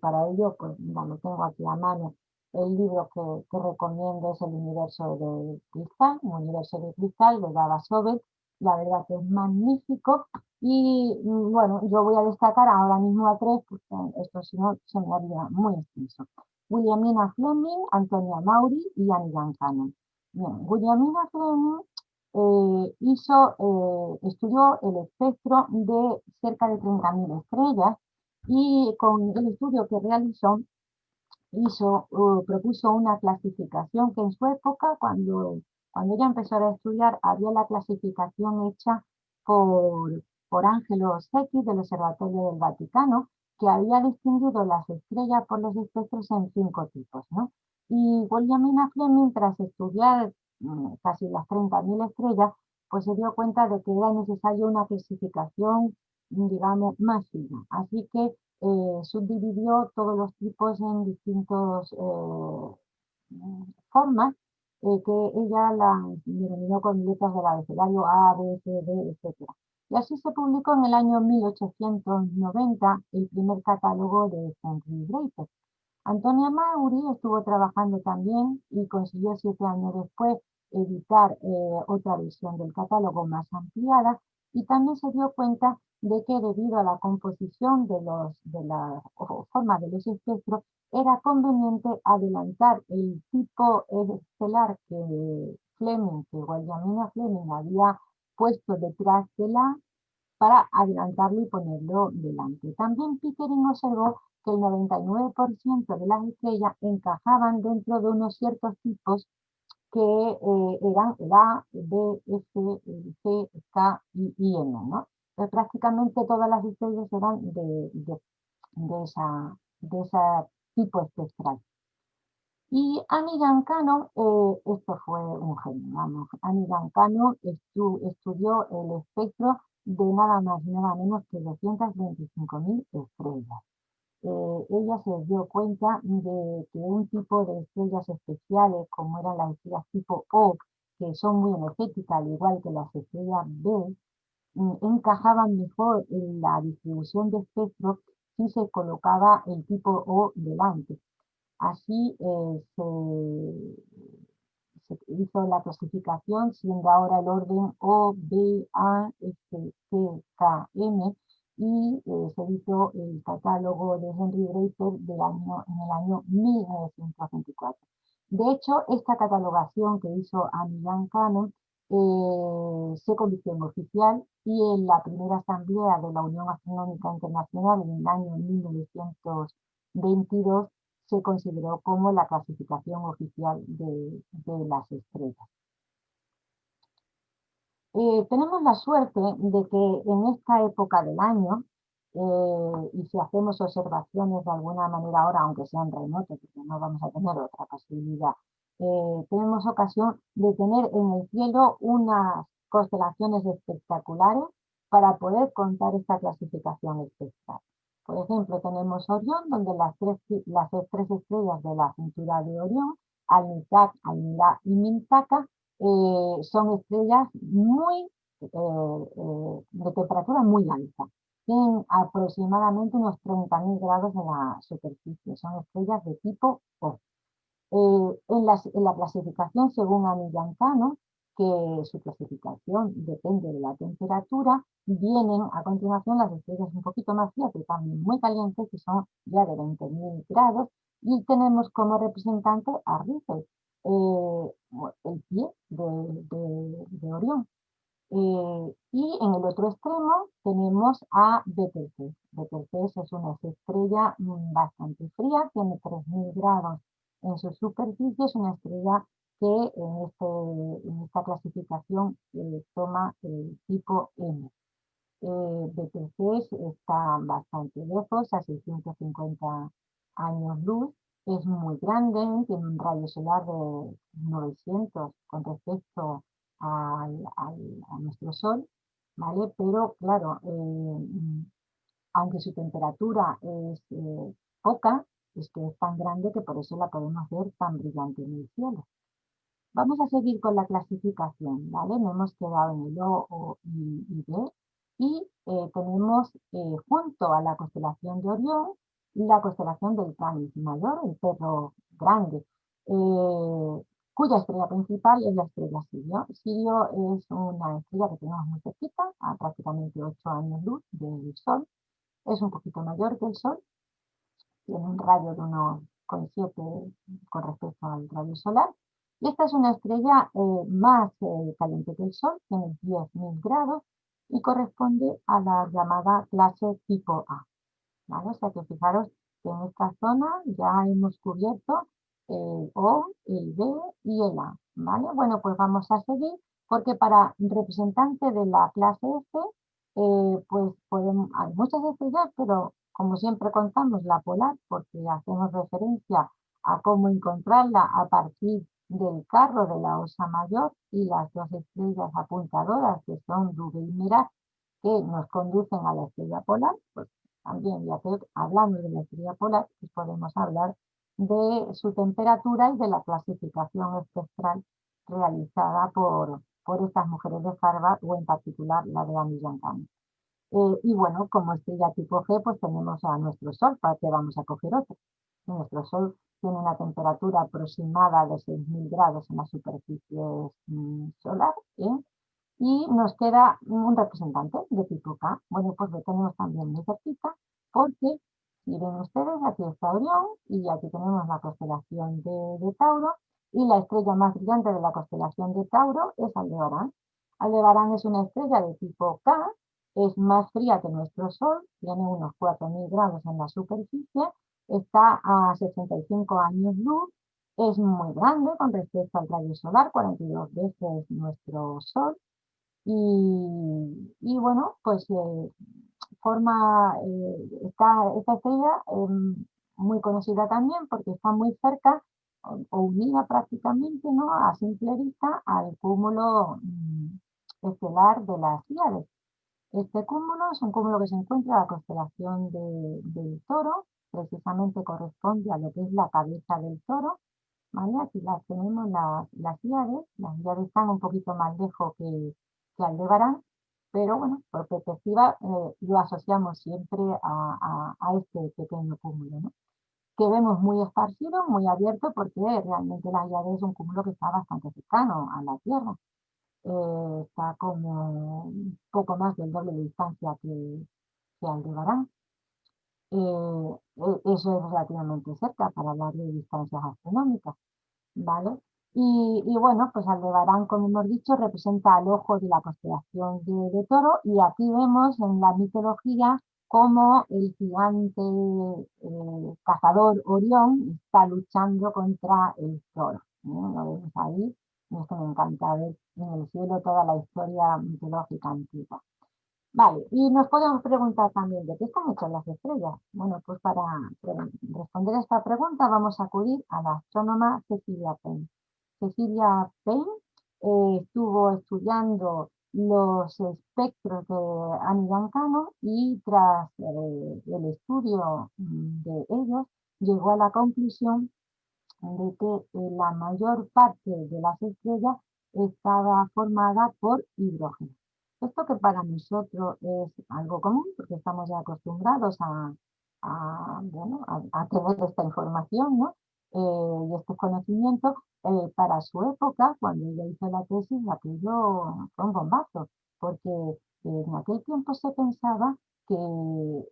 para ello, pues lo tengo aquí a mano. El libro que recomiendo es El universo de cristal, Un universo de cristal, de Dava Sobel. La verdad que es magnífico. Y bueno, yo voy a destacar ahora mismo a tres, porque esto si no se me haría muy extenso. Williamina Fleming, Antonia Maury y Annie Duncan. Bien, Williamina Fleming estudió el espectro de cerca de 30.000 estrellas, y con el estudio que realizó propuso una clasificación que en su época, cuando ella empezó a estudiar, había la clasificación hecha por, por Angelo Secchi del Observatorio del Vaticano, que había distinguido las estrellas por los espectros en 5 tipos, ¿no? Y Williamina Fleming, tras estudiar casi las 30.000 estrellas, pues se dio cuenta de que era necesaria una clasificación, digamos, más fina. Así que subdividió todos los tipos en distintas formas, que ella la denominó con letras del abecedario A, B, C, D, etc. Y así se publicó en el año 1890 el primer catálogo de Henry Draper. Antonia Maury estuvo trabajando también y consiguió 7 años después editar otra versión del catálogo más ampliada, y también se dio cuenta de que debido a la composición de la forma de los espectros, era conveniente adelantar el tipo estelar que Fleming, que Guglielmina Fleming había puesto detrás de la para adelantarlo y ponerlo delante. También Pickering observó que el 99% de las estrellas encajaban dentro de unos ciertos tipos que eran el A, B, F, C, K y M, ¿no? Prácticamente todas las estrellas eran de ese tipo espectral. Y Annie Gancano, esto fue un genio, vamos. Annie Gancano estudió el espectro de nada más y nada menos que 225.000 estrellas. Ella se dio cuenta de que un tipo de estrellas especiales, como eran las estrellas tipo O, que son muy energéticas, al igual que las estrellas B, encajaban mejor en la distribución de espectro si se colocaba el tipo O delante. Así se hizo la clasificación, siendo ahora el orden O, B, A, F, C, K, M, y se hizo el catálogo de Henry Draper en el año 1924. De hecho, esta catalogación que hizo Annie Cannon se convirtió en oficial, y en la primera asamblea de la Unión Astronómica Internacional en el año 1922 se consideró como la clasificación oficial de las estrellas. Tenemos la suerte de que en esta época del año, y si hacemos observaciones de alguna manera ahora, aunque sean remotas, porque no vamos a tener otra posibilidad, tenemos ocasión de tener en el cielo unas constelaciones espectaculares para poder contar esta clasificación espectral. Por ejemplo, tenemos Orión, donde las tres estrellas de la cintura de Orión, Alnitak, Almirá y Mintaka, son estrellas de temperatura muy alta. Tienen aproximadamente unos 30.000 grados en la superficie. Son estrellas de tipo O. En la clasificación, según Annie Gancano, que su clasificación depende de la temperatura, vienen a continuación las estrellas un poquito más frías, pero también muy calientes, que son ya de 20.000 grados, y tenemos como representante a Rigel, el pie de Orión. Y en el otro extremo tenemos a Betelgeuse. Betelgeuse es una estrella bastante fría, tiene 3.000 grados en su superficie, es una estrella que en esta clasificación toma el tipo M. Betelgeuse está bastante lejos, a 650 años luz, es muy grande, tiene un rayo solar de 900 con respecto a nuestro Sol, ¿vale? Pero claro, aunque su temperatura es poca, es que es tan grande que por eso la podemos ver tan brillante en el cielo. Vamos a seguir con la clasificación, ¿vale? No hemos quedado en el O y B, y tenemos junto a la constelación de Orión la constelación del Canis Mayor, el perro grande, cuya estrella principal es la estrella Sirio. Sirio es una estrella que tenemos muy cerquita, a prácticamente 8 años luz del Sol. Es un poquito mayor que el Sol, tiene un radio de 1,7 con respecto al radio solar. Y esta es una estrella más caliente que el Sol, tiene 10.000 grados y corresponde a la llamada clase tipo A, ¿vale? O sea que fijaros que en esta zona ya hemos cubierto el O, el B y el A, ¿vale? Bueno, pues vamos a seguir, porque para representante de la clase F, pues hay muchas estrellas, pero como siempre contamos la polar, porque hacemos referencia a cómo encontrarla a partir del carro de la Osa Mayor, y las dos estrellas apuntadoras, que son Dubhe y Merak, que nos conducen a la estrella polar. Pues también, ya que hablamos de la estrella polar, pues podemos hablar de su temperatura y de la clasificación espectral realizada por estas mujeres de Harvard, o en particular la de Annie Gancano. Y bueno, como estrella tipo G, pues tenemos a nuestro Sol, para que vamos a coger otro. Nuestro Sol tiene una temperatura aproximada de 6.000 grados en la superficie solar, ¿eh? Y nos queda un representante de tipo K. Bueno, pues lo tenemos también muy cerquita, porque si ven ustedes, aquí está Orión y aquí tenemos la constelación de Tauro, y la estrella más brillante de la constelación de Tauro es Aldebarán. Aldebarán es una estrella de tipo K, es más fría que nuestro Sol, tiene unos 4.000 grados en la superficie, está a 65 años luz, es muy grande con respecto al radio solar, 42 veces nuestro Sol, y bueno, pues esta estrella muy conocida también porque está muy cerca o unida prácticamente, ¿no?, a simple vista al cúmulo estelar de las Pléyades. Este cúmulo es un cúmulo que se encuentra en la constelación del Toro, precisamente corresponde a lo que es la cabeza del Toro, ¿vale? Aquí las tenemos las Pléyades están un poquito más lejos que Aldebarán, pero bueno, por perspectiva lo asociamos siempre a este pequeño cúmulo, ¿no?, que vemos muy esparcido, muy abierto, porque realmente la Pléyade es un cúmulo que está bastante cercano a la Tierra. Está como un poco más del doble de distancia que Aldebarán. Eso es relativamente cerca para hablar de distancias astronómicas, ¿vale? Y bueno, pues Aldebarán, como hemos dicho, representa al ojo de la constelación de Toro, y aquí vemos en la mitología cómo el gigante cazador Orión está luchando contra el Toro, ¿no? Lo vemos ahí, y esto me encanta ver en el cielo toda la historia mitológica antigua. Vale, y nos podemos preguntar también, ¿de qué están hechas las estrellas? Bueno, pues para responder a esta pregunta vamos a acudir a la astrónoma Cecilia Payne. Cecilia Payne estuvo estudiando los espectros de Ani Gancano, y tras el estudio de ellos llegó a la conclusión de que la mayor parte de las estrellas estaba formada por hidrógeno. Esto que para nosotros es algo común, porque estamos ya acostumbrados bueno, a tener esta información, ¿no? Y estos conocimientos, para su época, cuando ella hizo la tesis, aquello fue un bombazo, porque en aquel tiempo se pensaba que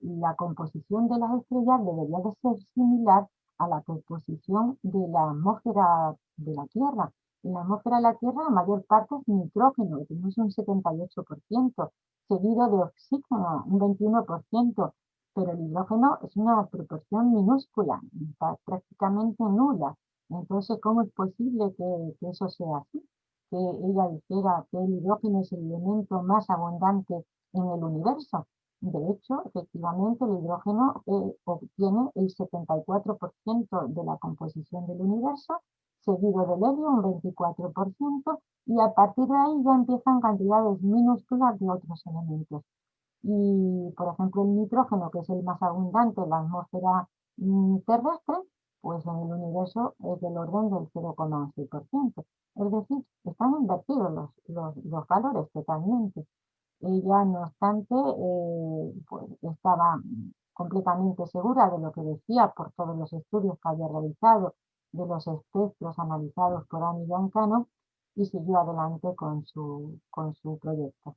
la composición de las estrellas debería de ser similar a la composición de la atmósfera de la Tierra. En la atmósfera de la Tierra la mayor parte es nitrógeno, tenemos un 78%, seguido de oxígeno, un 21%, pero el hidrógeno es una proporción minúscula, está prácticamente nula. Entonces, ¿cómo es posible que eso sea así? Que ella dijera que el hidrógeno es el elemento más abundante en el universo. De hecho, efectivamente, el hidrógeno obtiene el 74% de la composición del universo, seguido del helio un 24%, y a partir de ahí ya empiezan cantidades minúsculas de otros elementos. Y, por ejemplo, el nitrógeno, que es el más abundante en la atmósfera terrestre, pues en el universo es del orden del 0,6%. Es decir, están invertidos los valores totalmente. Ella, no obstante, pues estaba completamente segura de lo que decía por todos los estudios que había realizado, de los espectros analizados por Ani Gancano, y siguió adelante con su proyecto.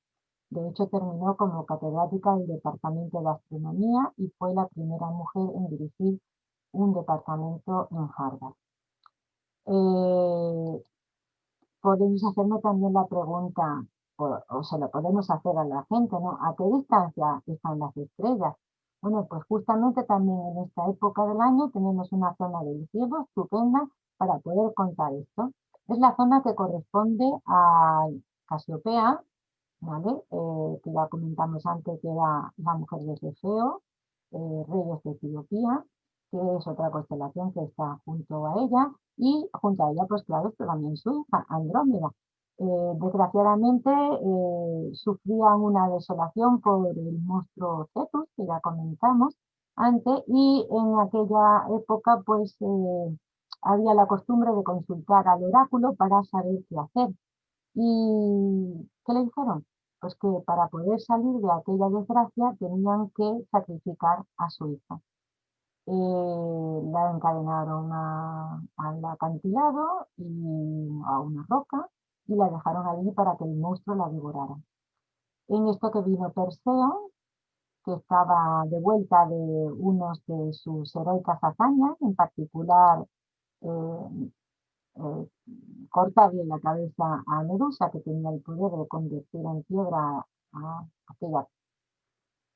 De hecho, terminó como catedrática del Departamento de Astronomía y fue la primera mujer en dirigir un departamento en Harvard. Eh, Podemos hacernos también la pregunta, o se lo podemos hacer a la gente, ¿no? ¿A qué distancia están las estrellas? Bueno, pues justamente también en esta época del año tenemos una zona del cielo estupenda para poder contar esto. Es la zona que corresponde a Casiopea, ¿vale? Que ya comentamos antes que era la mujer de Cefeo, reyes de Etiopía, que es otra constelación que está junto a ella, y junto a ella, pues claro, está también su hija, Andrómeda. Desgraciadamente sufrían una desolación por el monstruo Cetus, que ya comentamos antes, y en aquella época pues había la costumbre de consultar al oráculo para saber qué hacer. ¿Y qué le dijeron? Pues que para poder salir de aquella desgracia tenían que sacrificar a su hija. La encadenaron al acantilado y a una roca y la dejaron allí para que el monstruo la devorara. En esto que vino Perseo, que estaba de vuelta de unos de sus heroicas hazañas, en particular eh, eh, cortarle la cabeza a Medusa, que tenía el poder de convertir en piedra a aquella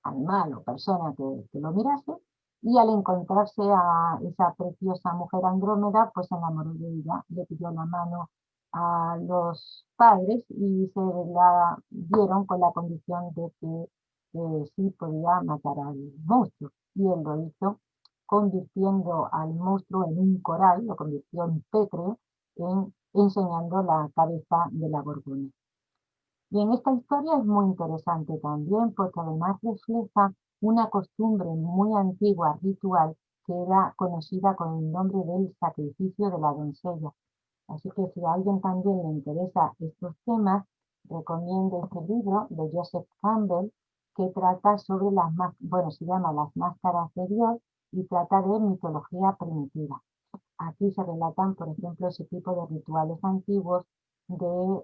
animal o persona que lo mirase, y al encontrarse a esa preciosa mujer Andrómeda, pues se enamoró de ella, le pidió la mano a los padres y se la dieron con la condición de que sí podía matar al monstruo. Y él lo hizo, convirtiendo al monstruo en un coral, lo convirtió en pétreo, enseñando la cabeza de la Gorgona. Y en esta historia es muy interesante también porque además refleja una costumbre muy antigua, ritual, que era conocida con el nombre del sacrificio de la doncella. Así que si a alguien también le interesa estos temas, recomiendo este libro de Joseph Campbell, que trata sobre bueno, se llama Las Máscaras de Dios y trata de mitología primitiva. Aquí se relatan, por ejemplo, ese tipo de rituales antiguos del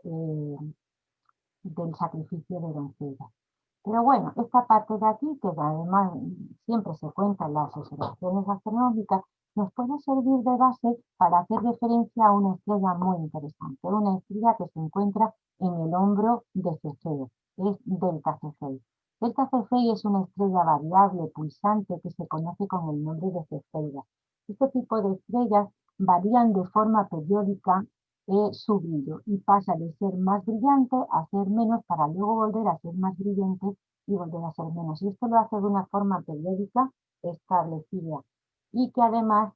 sacrificio de doncellas. Pero bueno, esta parte de aquí, que además siempre se cuenta en las observaciones astronómicas, nos puede servir de base para hacer referencia a una estrella muy interesante, una estrella que se encuentra en el hombro de Cefeo, es Delta Cephei. Delta Cephei es una estrella variable, pulsante, que se conoce con el nombre de Cefeida. Este tipo de estrellas varían de forma periódica su brillo y pasa de ser más brillante a ser menos para luego volver a ser más brillante y volver a ser menos. Y esto lo hace de una forma periódica establecida y que además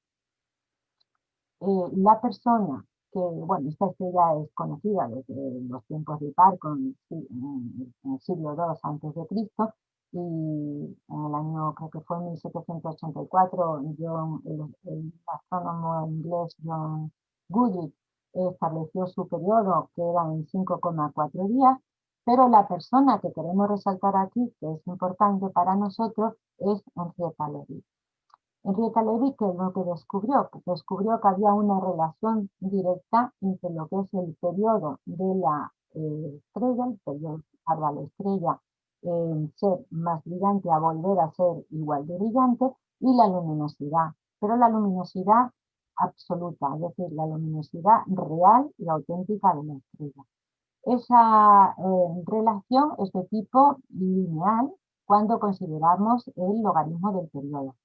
la persona que, bueno, esta estrella es conocida desde los tiempos de Hiparco en el siglo II antes de Cristo y en el año, creo que fue en 1784, el astrónomo inglés John Gudge estableció su periodo, que era en 5,4 días, pero la persona que queremos resaltar aquí, que es importante para nosotros, es Henrietta Levy. Henrietta Levy, ¿qué es lo que descubrió? Pues descubrió que había una relación directa entre lo que es el periodo de la estrella, el periodo para la estrella ser más brillante a volver a ser igual de brillante, y la luminosidad, pero la luminosidad absoluta, es decir, la luminosidad real y auténtica de la estrella. Esa relación es de tipo lineal cuando consideramos el logaritmo del periodo.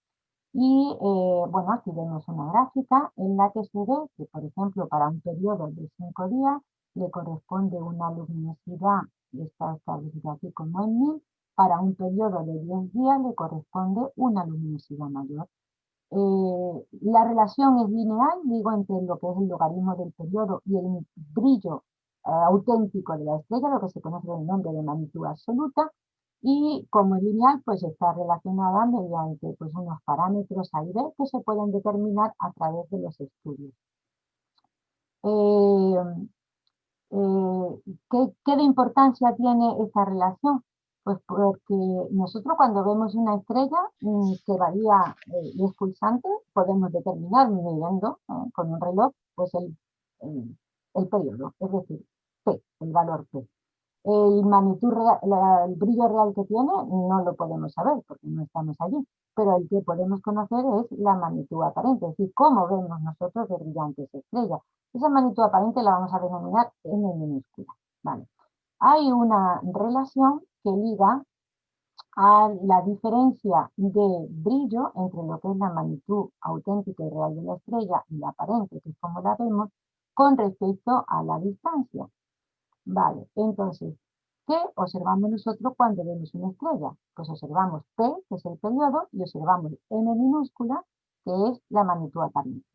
Y bueno, aquí vemos una gráfica en la que se ve que, por ejemplo, para un periodo de 5 días le corresponde una luminosidad, y está establecida aquí como en 1000, para un periodo de 10 días le corresponde una luminosidad mayor. La relación es lineal, digo, entre lo que es el logaritmo del periodo y el brillo auténtico de la estrella, lo que se conoce con el nombre de magnitud absoluta, y como es lineal, pues está relacionada mediante pues, unos parámetros A y B que se pueden determinar a través de los estudios. Eh, ¿Qué de importancia tiene esta relación? Pues porque nosotros cuando vemos una estrella que varía y es pulsante, podemos determinar midiendo con un reloj pues el periodo, es decir, P, el valor P. El magnitud real, el brillo real que tiene no lo podemos saber porque no estamos allí, pero el que podemos conocer es la magnitud aparente, es decir, cómo vemos nosotros de brillante esa estrella. Esa magnitud aparente la vamos a denominar n minúscula. ¿Vale? Hay una relación que liga a la diferencia de brillo entre lo que es la magnitud auténtica y real de la estrella y la aparente, que es como la vemos, con respecto a la distancia. Vale, entonces, ¿qué observamos nosotros cuando vemos una estrella? Pues observamos P, que es el periodo, y observamos M minúscula, que es la magnitud aparente.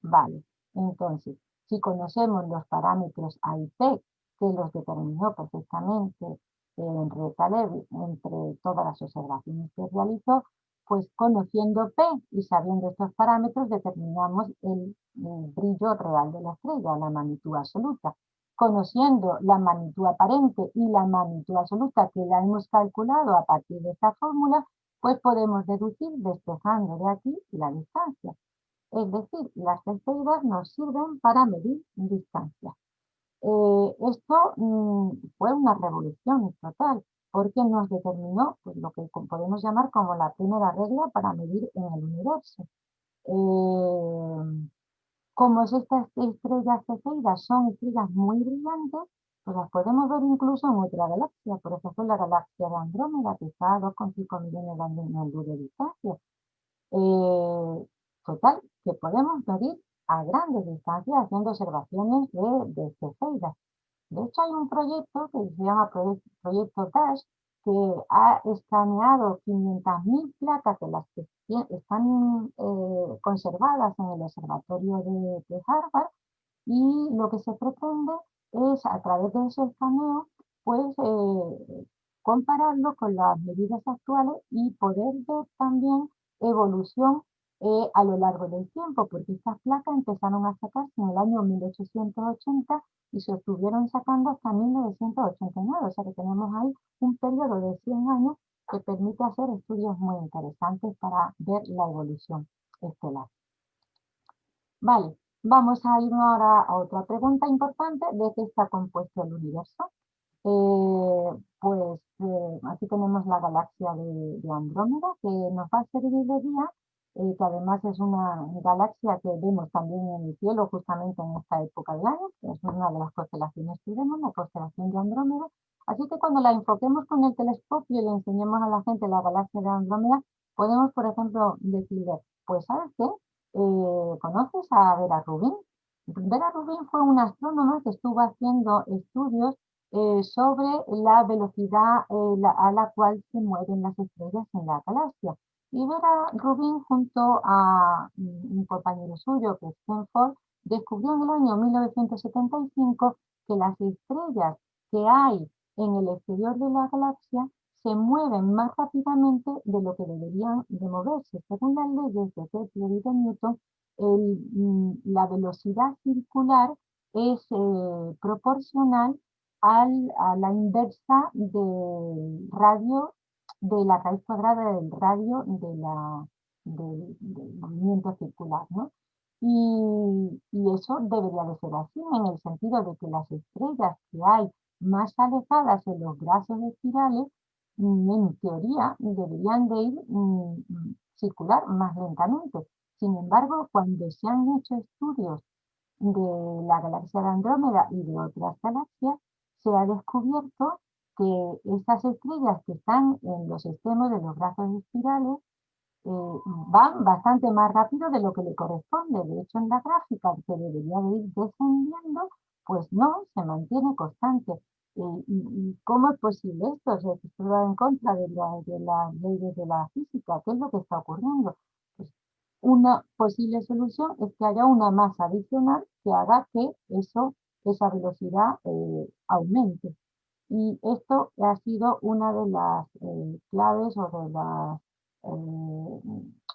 Vale, entonces, si conocemos los parámetros A y P, que los determinó perfectamente Henrietta Levy entre todas las observaciones que realizó, pues conociendo P y sabiendo estos parámetros determinamos el brillo real de la estrella, la magnitud absoluta. Conociendo la magnitud aparente y la magnitud absoluta que la hemos calculado a partir de esta fórmula, pues podemos deducir despejando de aquí la distancia. Es decir, las cefeidas nos sirven para medir distancia. Esto fue una revolución total, porque nos determinó pues, lo que podemos llamar como la primera regla para medir en el universo. Como estas estrellas cefeidas son estrellas muy brillantes, pues las podemos ver incluso en otra galaxia, por ejemplo la galaxia de Andrómeda, que está a 2,5 millones de años luz de distancia. Total, que podemos medir a grandes distancias haciendo observaciones de cefeidas. De hecho, hay un proyecto que se llama Proyecto DASH, que ha escaneado 500.000 placas de las que están conservadas en el observatorio de Harvard, y lo que se pretende es, a través de ese escaneo, pues compararlo con las medidas actuales y poder ver también evolución a lo largo del tiempo, porque estas placas empezaron a sacarse en el año 1880 y se estuvieron sacando hasta 1989, o sea que tenemos ahí un periodo de 100 años que permite hacer estudios muy interesantes para ver la evolución estelar. Vale, vamos a ir ahora a otra pregunta importante: ¿de qué está compuesto el universo? Aquí tenemos la galaxia de Andrómeda, que nos va a servir de guía, que además es una galaxia que vemos también en el cielo justamente en esta época del año, que es una de las constelaciones que vemos, la constelación de Andrómeda. Así que cuando la enfoquemos con el telescopio y le enseñemos a la gente la galaxia de Andrómeda, podemos, por ejemplo, decirle, pues ¿sabes qué? ¿Conoces a Vera Rubin? Vera Rubin fue una astrónoma que estuvo haciendo estudios sobre la velocidad a la cual se mueven las estrellas en la galaxia. Y Vera Rubin, junto a un compañero suyo, que es Ken Ford, descubrió en el año 1975 que las estrellas que hay en el exterior de la galaxia se mueven más rápidamente de lo que deberían de moverse. Según las leyes de Kepler y de Newton, la velocidad circular es proporcional a la inversa del radio, de la raíz cuadrada del radio del movimiento circular, ¿no? Y eso debería de ser así, en el sentido de que las estrellas que hay más alejadas en los brazos espirales, en teoría, deberían de ir circular más lentamente. Sin embargo, cuando se han hecho estudios de la galaxia de Andrómeda y de otras galaxias, se ha descubierto que estas estrellas que están en los extremos de los brazos espirales van bastante más rápido de lo que le corresponde. De hecho, en la gráfica, que debería de ir descendiendo, pues no, se mantiene constante. ¿Y cómo es posible esto? O sea, que esto va en contra de las leyes de la física. ¿Qué es lo que está ocurriendo? Pues una posible solución es que haya una masa adicional que haga que esa velocidad aumente. Y esto ha sido una de las claves o de las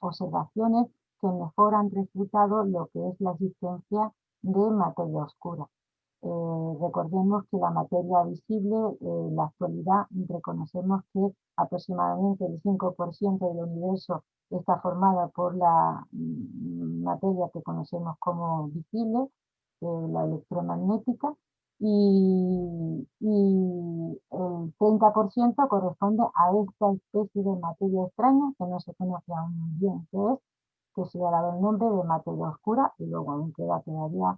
observaciones que mejor han refutado lo que es la existencia de materia oscura. Recordemos que la materia visible, en la actualidad, reconocemos que aproximadamente el 5% del universo está formada por la materia que conocemos como visible, la electromagnética, y el 30% corresponde a esta especie de materia extraña que no se conoce aún bien qué es, que se le ha dado el nombre de materia oscura, y luego aún queda todavía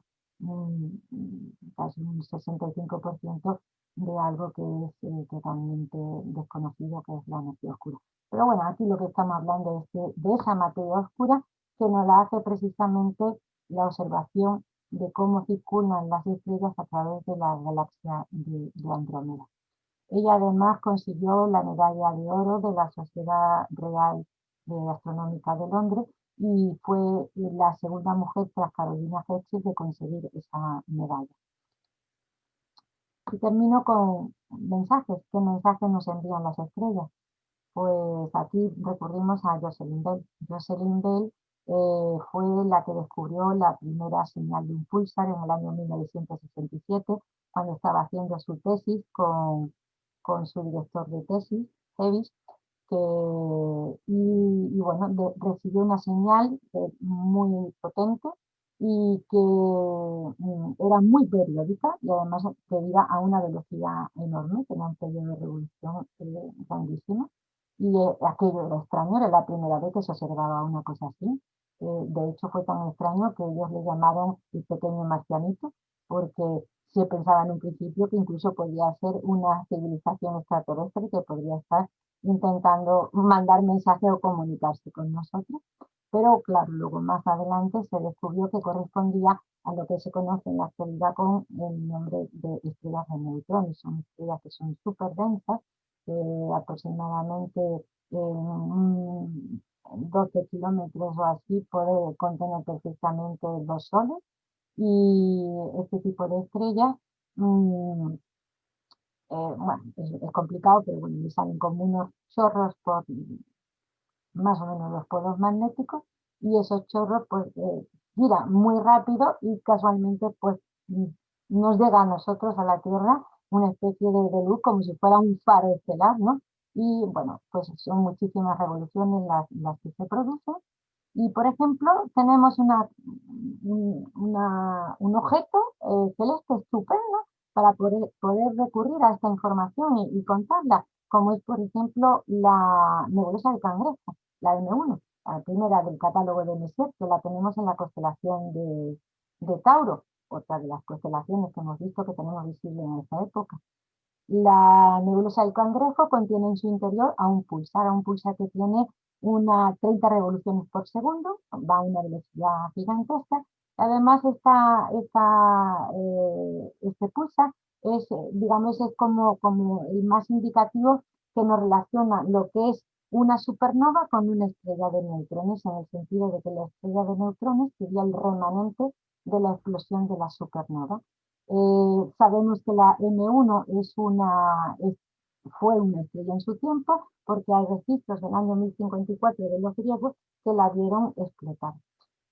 casi un 65% de algo que es totalmente desconocido, que es la energía oscura. Pero bueno, aquí lo que estamos hablando es de esa materia oscura, que nos la hace precisamente la observación de cómo circulan las estrellas a través de la galaxia de Andrómeda. Ella además consiguió la medalla de oro de la Sociedad Real Astronómica de Londres, y fue la segunda mujer tras Carolina Hertzig de conseguir esa medalla. Y termino con mensajes. ¿Qué mensajes nos envían las estrellas? Pues aquí recurrimos a Jocelyn Bell. Jocelyn Bell fue la que descubrió la primera señal de un púlsar en el año 1967, cuando estaba haciendo su tesis con su director de tesis, Heavis, y bueno, recibió una señal muy potente y que era muy periódica y además que iba a una velocidad enorme, tenía un periodo de revolución grandísimo. Y aquello era extraño, era la primera vez que se observaba una cosa así. De hecho, fue tan extraño que ellos le llamaron el pequeño marcianito, porque se pensaba en un principio que incluso podía ser una civilización extraterrestre que podría estar intentando mandar mensajes o comunicarse con nosotros. Pero claro, luego más adelante se descubrió que correspondía a lo que se conoce en la actualidad con el nombre de estrellas de neutrones. Son estrellas que son súper densas, aproximadamente 12 kilómetros o así, puede contener perfectamente dos soles. Y este tipo de estrellas, bueno, es complicado, pero bueno, le salen como unos chorros por más o menos los polos magnéticos, y esos chorros pues giran muy rápido y casualmente pues mm, nos llega a nosotros, a la Tierra, una especie de luz como si fuera un faro estelar, ¿no? Y bueno, pues son muchísimas revoluciones las que se producen. Y por ejemplo, tenemos un objeto celeste estupendo para poder recurrir a esta información y contarla, como es por ejemplo la nebulosa del Cangrejo, la M1, la primera del catálogo de Messier, que la tenemos en la constelación de Tauro, otra de las constelaciones que hemos visto que tenemos visible en esta época. La nebulosa del Cangrejo contiene en su interior a un pulsar que tiene unas 30 revoluciones por segundo, va a una velocidad gigantesca. Además, este pulsar es, digamos, es como el más indicativo que nos relaciona lo que es una supernova con una estrella de neutrones, en el sentido de que la estrella de neutrones sería el remanente de la explosión de la supernova. Sabemos que la M1 fue una estrella en su tiempo, porque hay registros del año 1054 de los griegos que la vieron explotar.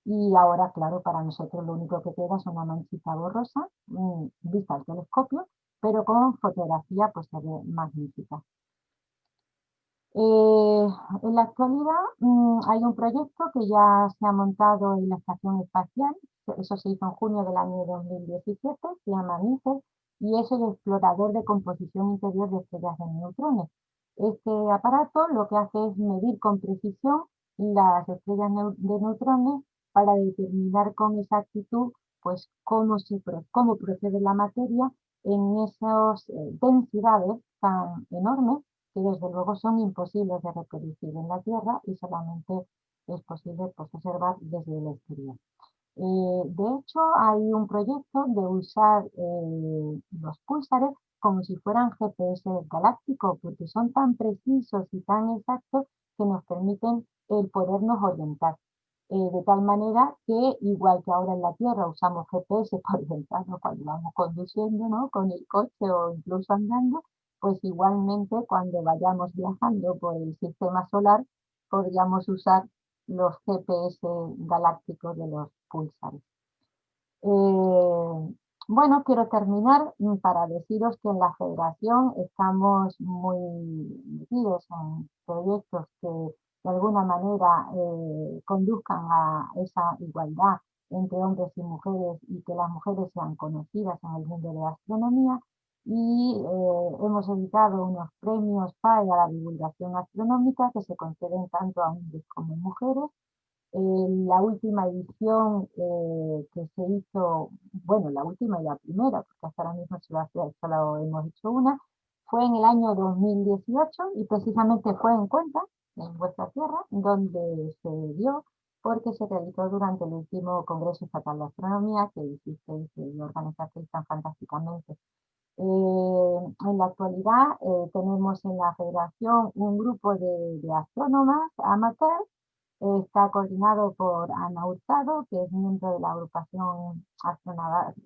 Y ahora, claro, para nosotros lo único que queda es una manchita borrosa, vista al telescopio, pero con fotografía pues se ve magnífica. Eh, en la actualidad hay un proyecto que ya se ha montado en la Estación Espacial, eso se hizo en junio del año 2017, se llama NICES, y es el explorador de composición interior de estrellas de neutrones. Este aparato lo que hace es medir con precisión las estrellas de neutrones para determinar con exactitud pues, cómo procede la materia en esas densidades tan enormes que desde luego son imposibles de reproducir en la Tierra y solamente es posible pues, observar desde el exterior. De hecho, hay un proyecto de usar los púlsares como si fueran GPS galácticos, porque son tan precisos y tan exactos que nos permiten el podernos orientar. De tal manera que, igual que ahora en la Tierra usamos GPS para orientarnos cuando vamos conduciendo, ¿no? Con el coche o incluso andando, pues igualmente cuando vayamos viajando por el sistema solar, podríamos usar los GPS galácticos de los púlsares. Bueno, quiero terminar para deciros que en la Federación estamos muy metidos en proyectos que de alguna manera conduzcan a esa igualdad entre hombres y mujeres y que las mujeres sean conocidas en el mundo de la astronomía. Y hemos editado unos premios para la divulgación astronómica que se conceden tanto a hombres como a mujeres. La última edición que se hizo, bueno, la última y la primera, porque hasta ahora mismo solo hemos hecho una, fue en el año 2018 y precisamente fue en Cuenca, en vuestra tierra, donde se dio, porque se realizó durante el último Congreso Estatal de Astronomía que hicisteis y organizasteis tan fantásticamente. En la actualidad tenemos en la Federación un grupo de astrónomas amateurs. Está coordinado por Ana Hurtado, que es miembro de la agrupación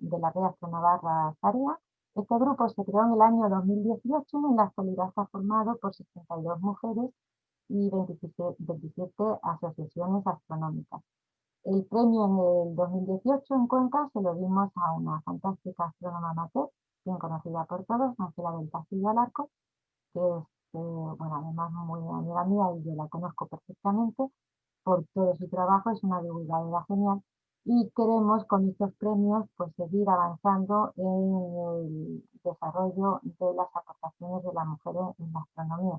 de la red Astronavarra Tarea. Este grupo se creó en el año 2018 y en la actualidad está formado por 62 mujeres y 27 asociaciones astronómicas. El premio en el 2018 en Cuenca se lo dimos a una fantástica astrónoma amateur, bien conocida por todos, Ángela del Castillo Alarco, que es bueno, además muy amiga mía y yo la conozco perfectamente por todo su trabajo, es una divulgadora genial y queremos con estos premios pues seguir avanzando en el desarrollo de las aportaciones de las mujeres en la astronomía.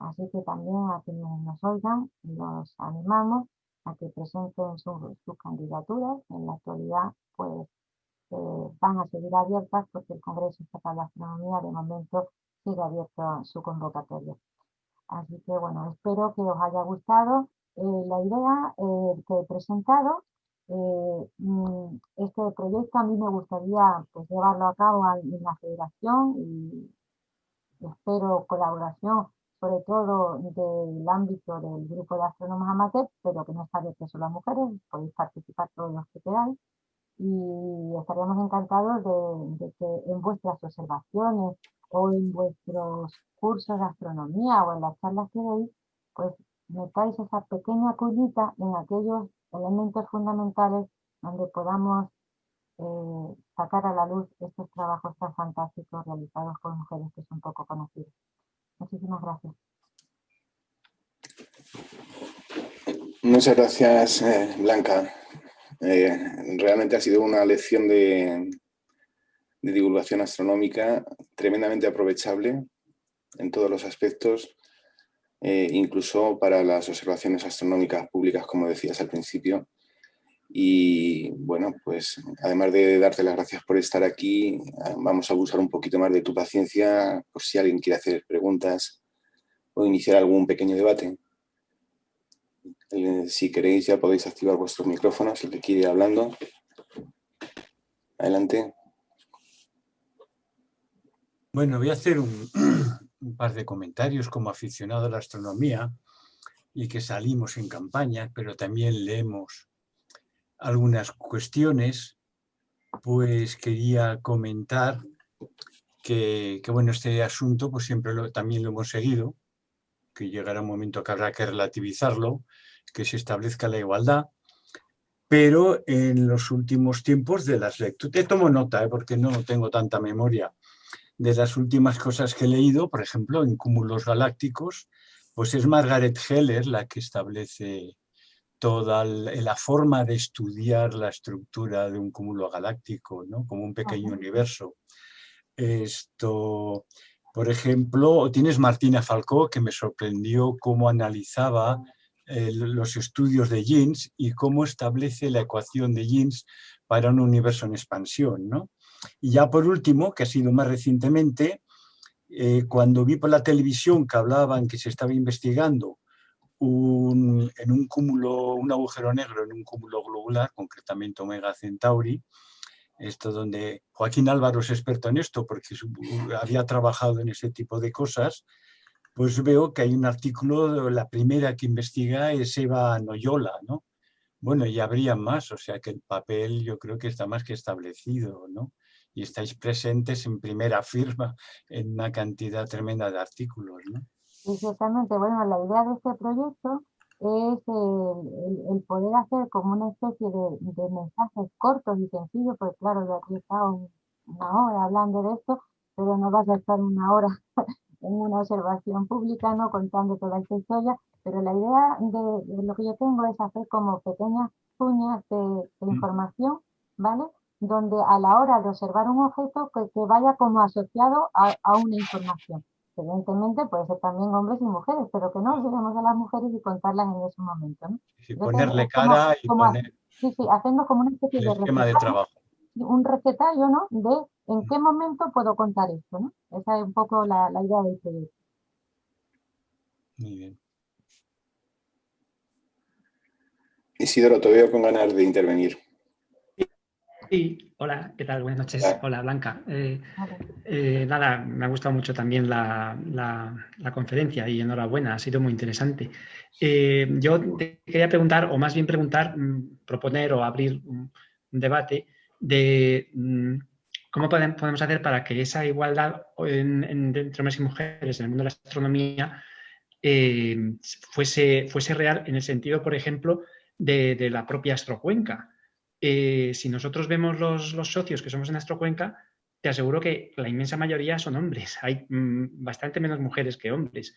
Así que también a quienes nos oigan, los animamos a que presenten sus candidaturas. En la actualidad, pues van a seguir abiertas porque el Congreso Estatal de Astronomía de momento sigue abierto su convocatoria. Así que bueno, espero que os haya gustado la idea que he presentado. Este proyecto a mí me gustaría pues, llevarlo a cabo en la federación y espero colaboración sobre todo del ámbito del grupo de astrónomos amateurs, pero que no está abierto solo a mujeres, podéis participar todos los que queráis y estaríamos encantados de que en vuestras observaciones o en vuestros cursos de astronomía o en las charlas que deis, pues metáis esa pequeña cuñita en aquellos elementos fundamentales donde podamos sacar a la luz estos trabajos tan fantásticos realizados por mujeres que son poco conocidas. Muchísimas gracias. Muchas gracias, Blanca. Realmente ha sido una lección de divulgación astronómica tremendamente aprovechable en todos los aspectos, incluso para las observaciones astronómicas públicas, como decías al principio. Y bueno, pues además de darte las gracias por estar aquí, vamos a abusar un poquito más de tu paciencia por si alguien quiere hacer preguntas o iniciar algún pequeño debate. Si queréis ya podéis activar vuestros micrófonos, el que quiere ir hablando. Adelante. Bueno, voy a hacer un par de comentarios como aficionado a la astronomía y que salimos en campaña, pero también leemos algunas cuestiones. Pues quería comentar que bueno, este asunto pues siempre también lo hemos seguido, que llegará un momento que habrá que relativizarlo, que se establezca la igualdad, pero en los últimos tiempos de las lecturas, te tomo nota, porque no tengo tanta memoria, de las últimas cosas que he leído, por ejemplo, en Cúmulos Galácticos, pues es Margaret Heller la que establece toda la forma de estudiar la estructura de un cúmulo galáctico, ¿no? Como un pequeño universo. Esto, por ejemplo, tienes Martina Falcó, que me sorprendió cómo analizaba los estudios de Jeans y cómo establece la ecuación de Jeans para un universo en expansión, ¿no? Y ya por último, que ha sido más recientemente, cuando vi por la televisión que hablaban que se estaba investigando en un cúmulo, un agujero negro en un cúmulo globular, concretamente Omega Centauri, esto donde Joaquín Álvaro es experto en esto porque había trabajado en ese tipo de cosas, pues veo que hay un artículo, la primera que investiga es Eva Noyola, ¿no? Bueno, y habría más, o sea que el papel yo creo que está más que establecido, ¿no? Y estáis presentes en primera firma en una cantidad tremenda de artículos, ¿no? Exactamente, bueno, la idea de este proyecto es el poder hacer como una especie de mensajes cortos y sencillos, pues claro, yo aquí he estado una hora hablando de esto, pero no vas a estar una hora en una observación pública, ¿no? Contando toda esta historia, pero la idea de lo que yo tengo es hacer como pequeñas cuñas de información, ¿vale? Donde a la hora de observar un objeto que vaya como asociado a una información. Evidentemente puede ser también hombres y mujeres, pero que no olvidemos a las mujeres y contarlas en ese momento, ¿no? Y Entonces, ponerle es como, cara y como poner sí, sí, haciendo como una especie el de esquema de recetario, trabajo. un recetario, ¿no? De en qué momento puedo contar esto, ¿no? Esa es un poco la idea del proyecto. Muy bien. Isidoro, te veo con ganas de intervenir. Sí, hola, ¿qué tal? Buenas noches. Hola, Blanca. Nada, me ha gustado mucho también la conferencia y enhorabuena, ha sido muy interesante. Yo te quería preguntar, o más bien preguntar, proponer o abrir un debate de cómo podemos hacer para que esa igualdad entre hombres y mujeres en el mundo de la astronomía fuese real en el sentido, por ejemplo, de la propia Astrocuenca. Si nosotros vemos los socios que somos en Astrocuenca, te aseguro que la inmensa mayoría son hombres. Hay bastante menos mujeres que hombres.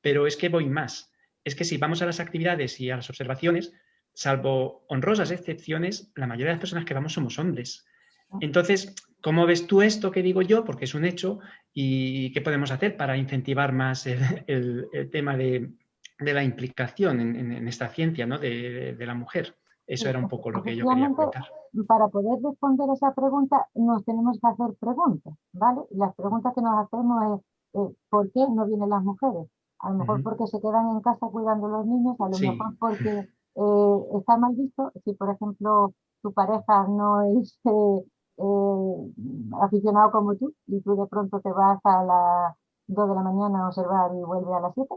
Pero es que voy más. Es que si vamos a las actividades y a las observaciones, salvo honrosas excepciones, la mayoría de las personas que vamos somos hombres. Entonces, ¿cómo ves tú esto que digo yo? Porque es un hecho. ¿Y qué podemos hacer para incentivar más el tema de la implicación en esta ciencia, ¿no? de la mujer? Eso era un poco lo que yo quería Efectivamente, comentar. para poder responder esa pregunta nos tenemos que hacer preguntas, ¿vale? Y las preguntas que nos hacemos es ¿por qué no vienen las mujeres? A lo mejor porque se quedan en casa cuidando a los niños, a lo Sí. mejor porque está mal visto. Si, por ejemplo, tu pareja no es aficionado como tú y tú de pronto te vas a las 2 de la mañana a observar y vuelve a las 7.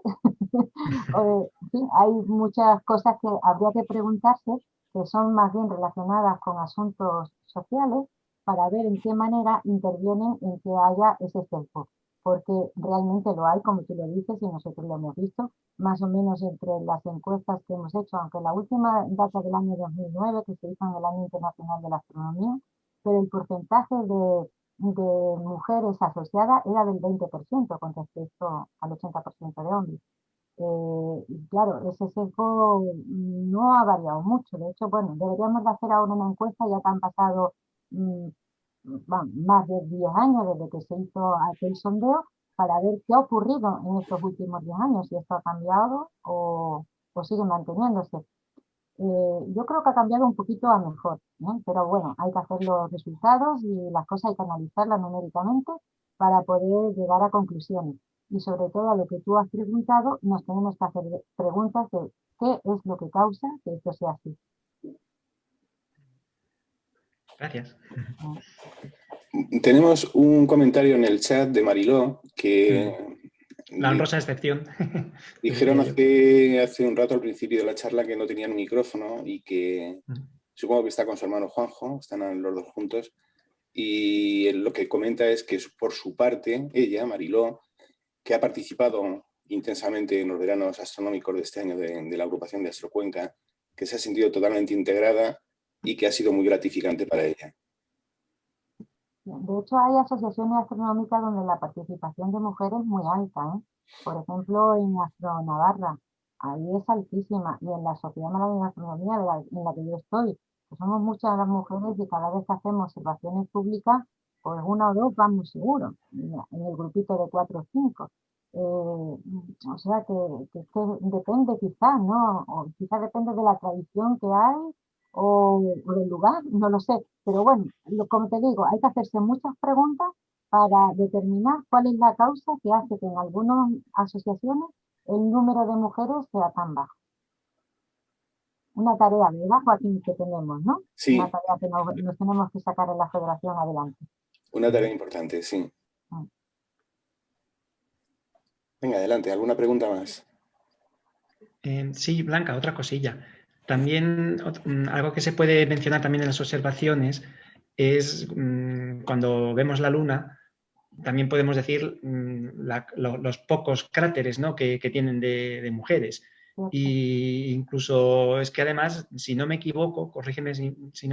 En fin, hay muchas cosas que habría que preguntarse que son más bien relacionadas con asuntos sociales para ver en qué manera intervienen en que haya ese sesgo, porque realmente lo hay, como tú lo dices, y nosotros lo hemos visto, más o menos entre las encuestas que hemos hecho, aunque la última data del año 2009, que se hizo en el Año Internacional de la Astronomía, pero el porcentaje de mujeres asociadas era del 20% con respecto al 80% de hombres. Y claro, ese sesgo no ha variado mucho. De hecho, bueno, deberíamos de hacer ahora una encuesta, ya que han pasado mm, más de 10 años desde que se hizo aquel sondeo, para ver qué ha ocurrido en estos últimos 10 años, si esto ha cambiado o sigue manteniéndose. Yo creo que ha cambiado un poquito a mejor, ¿eh? Pero bueno, hay que hacer los resultados y las cosas hay que analizarlas numéricamente para poder llegar a conclusiones. Y sobre todo a lo que tú has preguntado, nos tenemos que hacer preguntas de qué es lo que causa que esto sea así. Gracias. Tenemos un comentario en el chat de Mariló que La honrosa excepción. dijeron hace un rato al principio de la charla que no tenían micrófono y que supongo que está con su hermano Juanjo, están los dos juntos, y lo que comenta es que por su parte, ella, Mariló, que ha participado intensamente en los veranos astronómicos de este año de la agrupación de Astrocuenca, que se ha sentido totalmente integrada y que ha sido muy gratificante para ella. De hecho, hay asociaciones astronómicas donde la participación de mujeres es muy alta, ¿eh? Por ejemplo, en Astro Navarra, ahí es altísima. Y en la Sociedad Malagueña de Astronomía, en la que yo estoy, que somos muchas las mujeres y cada vez que hacemos observaciones públicas, pues una o dos vamos seguro, en el grupito de 4 o 5. O sea que depende quizás, ¿no? O quizás depende de la tradición que hay o del lugar, no lo sé. Pero bueno, como te digo, hay que hacerse muchas preguntas para determinar cuál es la causa que hace que en algunas asociaciones el número de mujeres sea tan bajo. Una tarea, ¿verdad, Joaquín, que tenemos, ¿no? Sí. Una tarea que nos tenemos que sacar en la federación adelante. Una tarea importante, sí. Venga, adelante. ¿Alguna pregunta más? Sí, Blanca, otra cosilla. También algo que se puede mencionar también en las observaciones es cuando vemos la Luna, también podemos decir los pocos cráteres, ¿no? que tienen de mujeres. Y incluso es que además, si no me equivoco, corrígeme si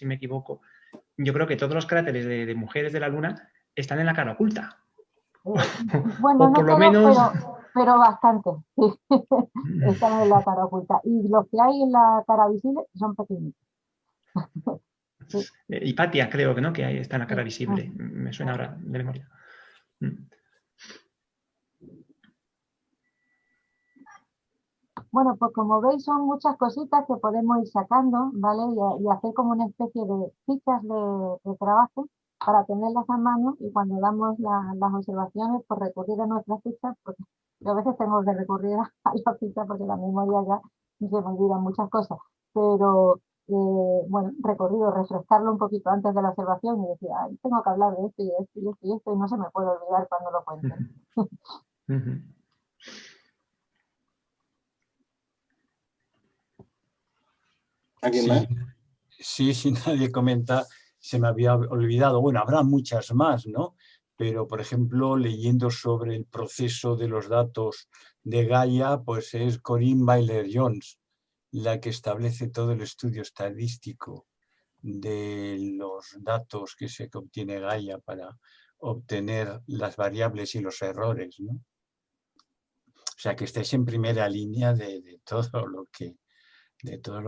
me equivoco, yo creo que todos los cráteres de mujeres de la Luna están en la cara oculta. Bueno, o por no lo menos... pero bastante. Están en la cara oculta. Y los que hay en la cara visible son pequeñitos. Sí. Hipatia, creo que no, que ahí está en la cara visible. Me suena ahora de memoria. Bueno, pues como veis son muchas cositas que podemos ir sacando, ¿vale? Y hacer como una especie de fichas de trabajo para tenerlas a mano y cuando damos las observaciones, pues recurrir a nuestras fichas, porque yo a veces tengo que recurrir a las fichas porque la memoria ya se me olvidan muchas cosas. Pero bueno, refrescarlo un poquito antes de la observación y decir, ay, tengo que hablar de esto y de esto y esto y esto y no se me puede olvidar cuando lo cuente. ¿Alguien más? Sí, si nadie comenta, se me había olvidado. Bueno, habrá muchas más, ¿no? Pero, por ejemplo, leyendo sobre el proceso de los datos de Gaia, pues es Corinne Bailey-Jones la que establece todo el estudio estadístico de los datos que se obtiene Gaia para obtener las variables y los errores, ¿no? O sea, que estáis en primera línea de todo lo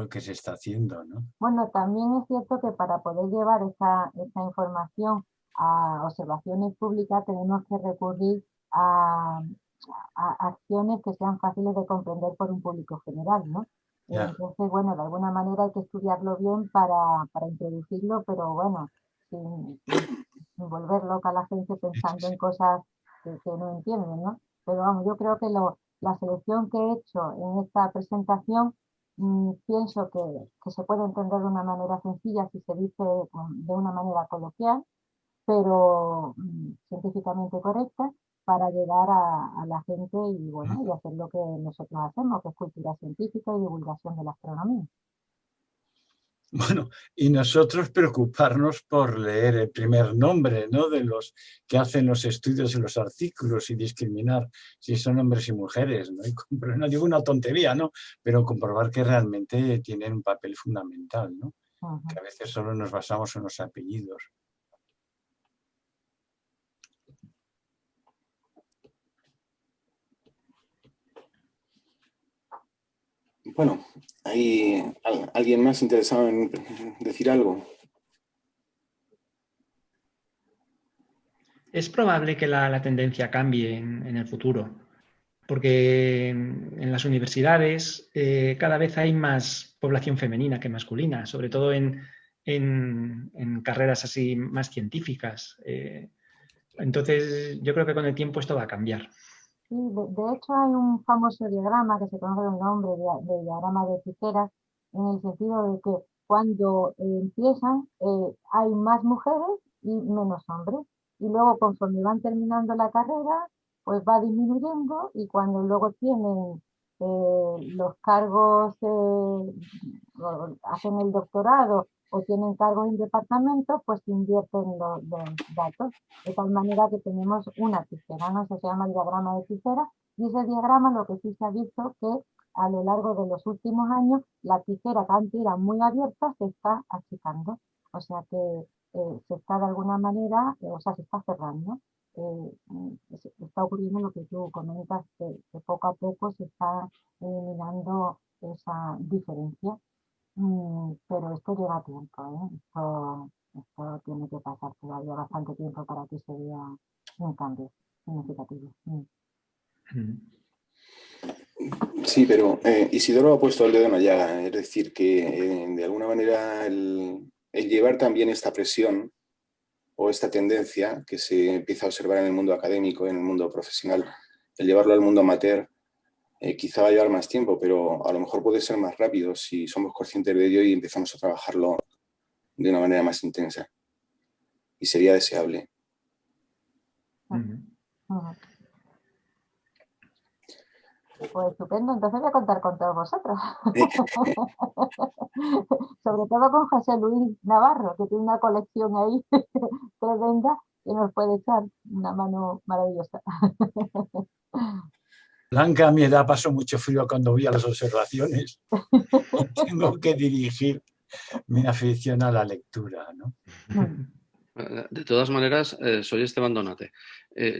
que se está haciendo, ¿no? Bueno, también es cierto que para poder llevar esa información a observaciones públicas tenemos que recurrir a acciones que sean fáciles de comprender por un público general, ¿no? Ya. Entonces, bueno, de alguna manera hay que estudiarlo bien para introducirlo, pero bueno, sin volver loca a la gente pensando en cosas que no entienden, ¿no? Pero vamos, yo creo que la selección que he hecho en esta presentación pienso que se puede entender de una manera sencilla si se dice de una manera coloquial, pero científicamente correcta para llegar a la gente y, bueno, y hacer lo que nosotros hacemos, que es cultura científica y divulgación de la astronomía. Bueno, y nosotros preocuparnos por leer el primer nombre, ¿no?, de los que hacen los estudios y los artículos y discriminar si son hombres y mujeres, ¿no? Y no digo una tontería, ¿no?, pero comprobar que realmente tienen un papel fundamental, ¿no? Que a veces solo nos basamos en los apellidos. Bueno, ¿hay alguien más interesado en decir algo? Es probable que la tendencia cambie en el futuro, porque en las universidades cada vez hay más población femenina que masculina, sobre todo en carreras así más científicas. Entonces, yo creo que con el tiempo esto va a cambiar. Sí, de hecho hay un famoso diagrama que se conoce con el nombre de diagrama de tijeras, en el sentido de que cuando empiezan hay más mujeres y menos hombres, y luego conforme van terminando la carrera, pues va disminuyendo, y cuando luego tienen los cargos, hacen el doctorado o tienen cargos en departamentos, pues se invierten los datos. De tal manera que tenemos una tijera, ¿no? Eso se llama el diagrama de tijera, y ese diagrama lo que sí se ha visto que a lo largo de los últimos años la tijera que antes era muy abierta se está achicando, o sea que se está de alguna manera, o sea, se está cerrando. Está ocurriendo lo que tú comentas, que poco a poco se está eliminando esa diferencia. Pero esto lleva tiempo, ¿eh? Esto tiene que pasar todavía bastante tiempo para que se vea un cambio significativo. Sí, pero Isidoro ha puesto el dedo en la llaga, es decir, que de alguna manera el llevar también esta presión o esta tendencia que se empieza a observar en el mundo académico, en el mundo profesional, el llevarlo al mundo amateur, quizá va a llevar más tiempo, pero a lo mejor puede ser más rápido si somos conscientes de ello y empezamos a trabajarlo de una manera más intensa. Y sería deseable. Pues estupendo, entonces voy a contar con todos vosotros. Sobre todo con José Luis Navarro, que tiene una colección ahí tremenda que nos puede echar una mano maravillosa. Blanca, a mi edad pasó mucho frío cuando voy a las observaciones. Tengo que dirigir mi afición a la lectura, ¿no? De todas maneras, soy Esteban Donate.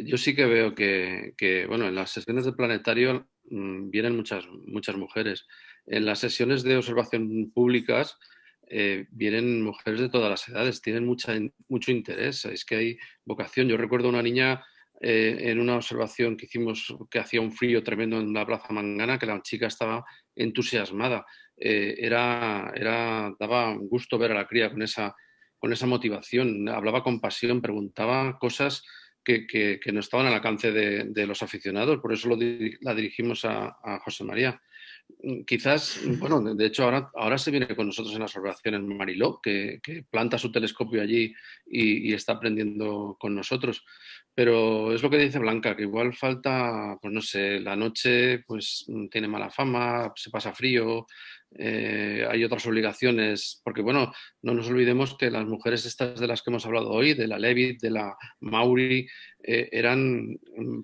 Yo sí que veo que, bueno, en las sesiones del planetario vienen muchas mujeres. En las sesiones de observación públicas vienen mujeres de todas las edades, tienen mucho interés. Es que hay vocación. Yo recuerdo una niña en una observación que hicimos que hacía un frío tremendo en la Plaza Mangana, que la chica estaba entusiasmada. Daba gusto ver a la cría con esa motivación, hablaba con pasión, preguntaba cosas que no estaban al alcance de los aficionados, por eso la dirigimos a José María. Quizás, bueno, de hecho ahora se viene con nosotros en las observaciones Mariló, que planta su telescopio allí y está aprendiendo con nosotros. Pero es lo que dice Blanca, que igual falta, pues no sé, la noche pues tiene mala fama, se pasa frío, hay otras obligaciones, porque bueno, no nos olvidemos que las mujeres estas de las que hemos hablado hoy, de la Levitt, de la Mauri, eran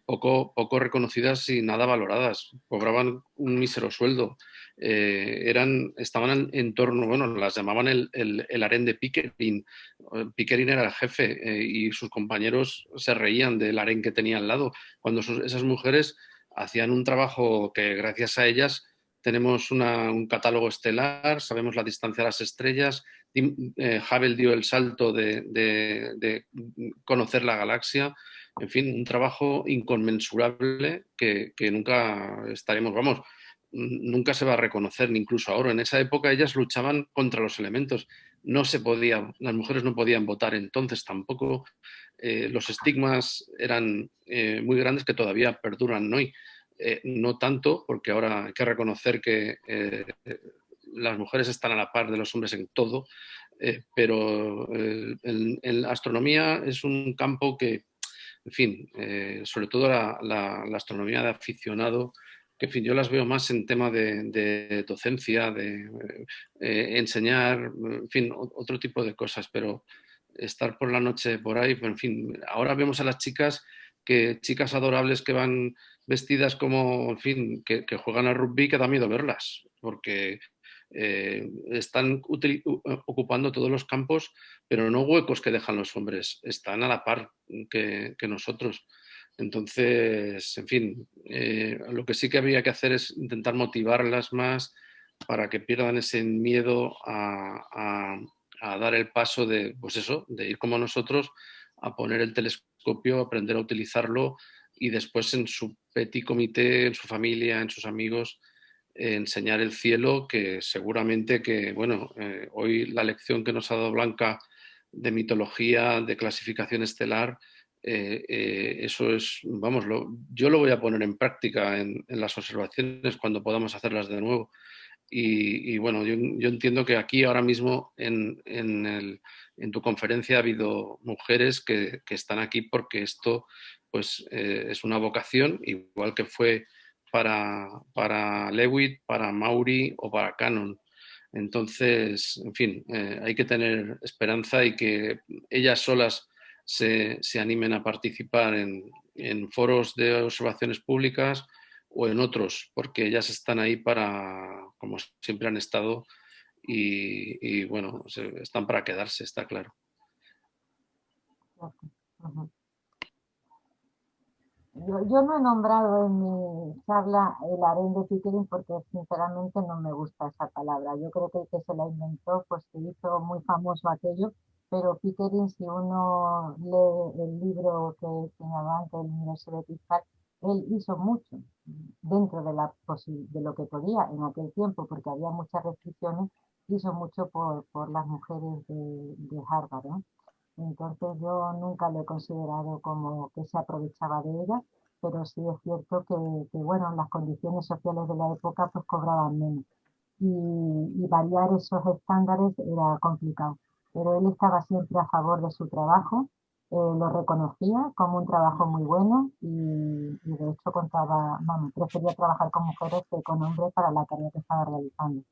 poco reconocidas y nada valoradas, cobraban un mísero sueldo. estaban en torno, bueno, las llamaban el harén de Pickering. Pickering era el jefe y sus compañeros se reían del harén que tenía al lado, cuando esas mujeres hacían un trabajo que gracias a ellas tenemos un catálogo estelar, sabemos la distancia a las estrellas. Hubble dio el salto de conocer la galaxia. En fin, un trabajo inconmensurable que nunca estaremos, vamos, nunca se va a reconocer, ni incluso ahora. En esa época ellas luchaban contra los elementos. No se podía, las mujeres no podían votar entonces tampoco. Los estigmas eran muy grandes que todavía perduran hoy. No tanto, porque ahora hay que reconocer que las mujeres están a la par de los hombres en todo, pero en la astronomía es un campo que, en fin, sobre todo la astronomía de aficionado, que en fin, yo las veo más en tema de docencia, de enseñar, en fin, otro tipo de cosas, pero estar por la noche por ahí, pero en fin, ahora vemos a las chicas chicas adorables que van vestidas como, en fin, que juegan al rugby, que da miedo verlas, porque están ocupando todos los campos, pero no huecos que dejan los hombres, están a la par que nosotros. Entonces, en fin, lo que sí que habría que hacer es intentar motivarlas más para que pierdan ese miedo a dar el paso de, pues eso, de ir como nosotros, a poner el telescopio, aprender a utilizarlo y después en su petit comité, en su familia, en sus amigos, enseñar el cielo, que seguramente que, bueno, hoy la lección que nos ha dado Blanca de mitología, de clasificación estelar, eso es, vamos, yo lo voy a poner en práctica en las observaciones cuando podamos hacerlas de nuevo. Y bueno, yo entiendo que aquí ahora mismo en tu conferencia ha habido mujeres que están aquí porque esto pues, es una vocación, igual que fue para Leavitt, para Maury o para Cannon. Entonces, en fin, hay que tener esperanza y que ellas solas se animen a participar en foros de observaciones públicas o en otros, porque ellas están ahí como siempre han estado, y bueno, están para quedarse, está claro. Yo no he nombrado en mi charla el harén de Pickering porque sinceramente no me gusta esa palabra. Yo creo que el que se la inventó pues se hizo muy famoso aquello, pero Pickering, si uno lee el libro que señalaba antes, El universo de cristal, él hizo mucho dentro de lo que podía en aquel tiempo, porque había muchas restricciones, hizo mucho por las mujeres de Harvard, ¿no? Entonces yo nunca lo he considerado como que se aprovechaba de ella, pero sí es cierto que bueno, las condiciones sociales de la época pues cobraban menos y variar esos estándares era complicado. Pero él estaba siempre a favor de su trabajo, lo reconocía como un trabajo muy bueno y de hecho prefería trabajar con mujeres que con hombres para la tarea que estaba realizando.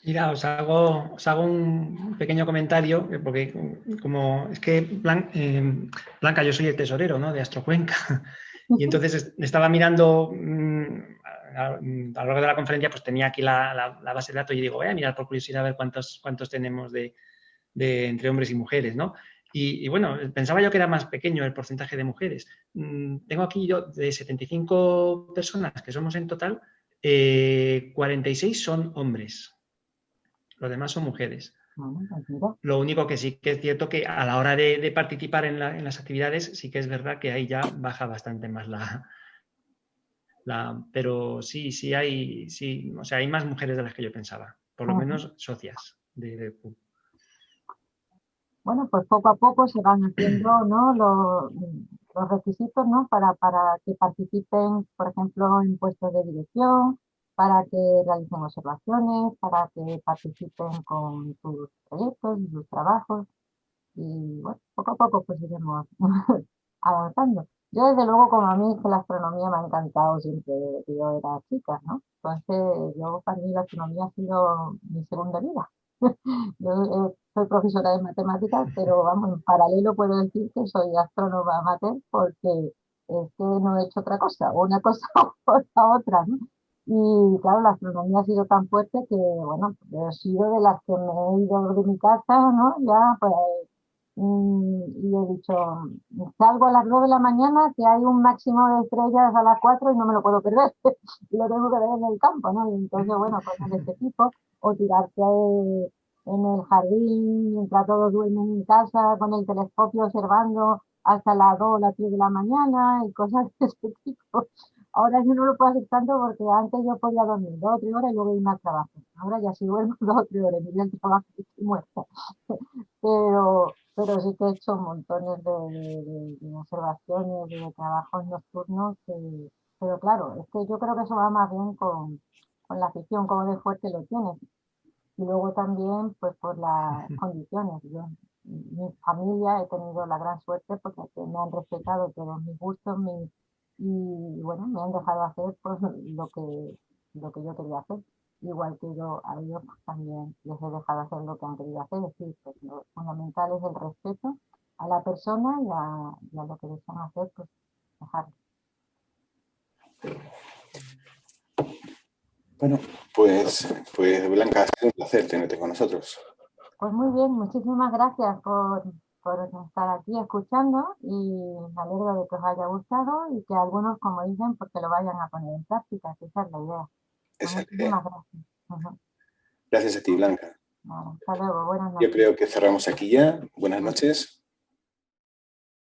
Mira, os hago un pequeño comentario, porque como es que Blanca, yo soy el tesorero, ¿no?, de Astrocuenca, y entonces estaba mirando a lo largo de la conferencia, pues tenía aquí la base de datos y digo, voy a mirar por curiosidad a ver cuántos tenemos de entre hombres y mujeres, ¿no? Y bueno, pensaba yo que era más pequeño el porcentaje de mujeres. Tengo aquí yo de 75 personas que somos en total, 46 son hombres. Los demás son mujeres. Lo único que sí que es cierto que a la hora de participar en las actividades, sí que es verdad que ahí ya baja bastante más pero sí hay, o sea, hay más mujeres de las que yo pensaba, por lo menos socias de PUB. Bueno, pues poco a poco se van haciendo, ¿no?, los requisitos, ¿no?, para que participen, por ejemplo, en puestos de dirección, para que realicen observaciones, para que participen con sus proyectos y sus trabajos. Y bueno, poco a poco pues iremos avanzando. Yo desde luego, como a mí que la astronomía me ha encantado siempre desde que yo era chica, ¿no? Entonces yo para mí la astronomía ha sido mi segunda vida. Yo soy profesora de matemáticas, pero vamos, en paralelo puedo decir que soy astrónoma amateur porque es que no he hecho otra cosa, o una cosa o la otra, ¿no? Y claro, la astronomía ha sido tan fuerte que, bueno, he sido de las que me he ido de mi casa, ¿no? Ya, pues, y he dicho, salgo a las 9 de la mañana, que hay un máximo de estrellas a las 4 y no me lo puedo perder, y lo tengo que ver en el campo, ¿no? Y entonces, bueno, cosas de este tipo, o tirarte en el jardín, mientras todos duermen en casa, con el telescopio observando hasta las 2 o las 3 de la mañana, y cosas de este tipo. Ahora yo no lo puedo hacer tanto porque antes yo podía dormir 2 o 3 horas y luego irme al trabajo. Ahora ya si duermo 2 o 3 horas y me voy al trabajo y estoy muerta. Pero sí que he hecho montones de observaciones, de trabajos nocturnos, pero claro, es que yo creo que eso va más bien con la afición, como de fuerte lo tienes. Y luego también, pues por las condiciones. Yo, mi familia, he tenido la gran suerte porque me han respetado todos mis gustos y bueno, me han dejado hacer pues lo que yo quería hacer. Igual que yo a ellos pues, también les he dejado hacer lo que han querido hacer. Es decir, pues, lo fundamental es el respeto a la persona y a lo que desean hacer, pues dejarlo. Bueno, pues Blanca, ha sido un placer tenerte con nosotros. Pues muy bien, muchísimas gracias por estar aquí escuchando y me alegro de que os haya gustado y que algunos, como dicen, pues que lo vayan a poner en práctica, que esa es la idea. Pues Esa es la idea. muchísimas gracias. Ujú. Gracias a ti, Blanca. Vale, hasta luego, buenas Yo noches. creo que cerramos aquí ya. Buenas noches.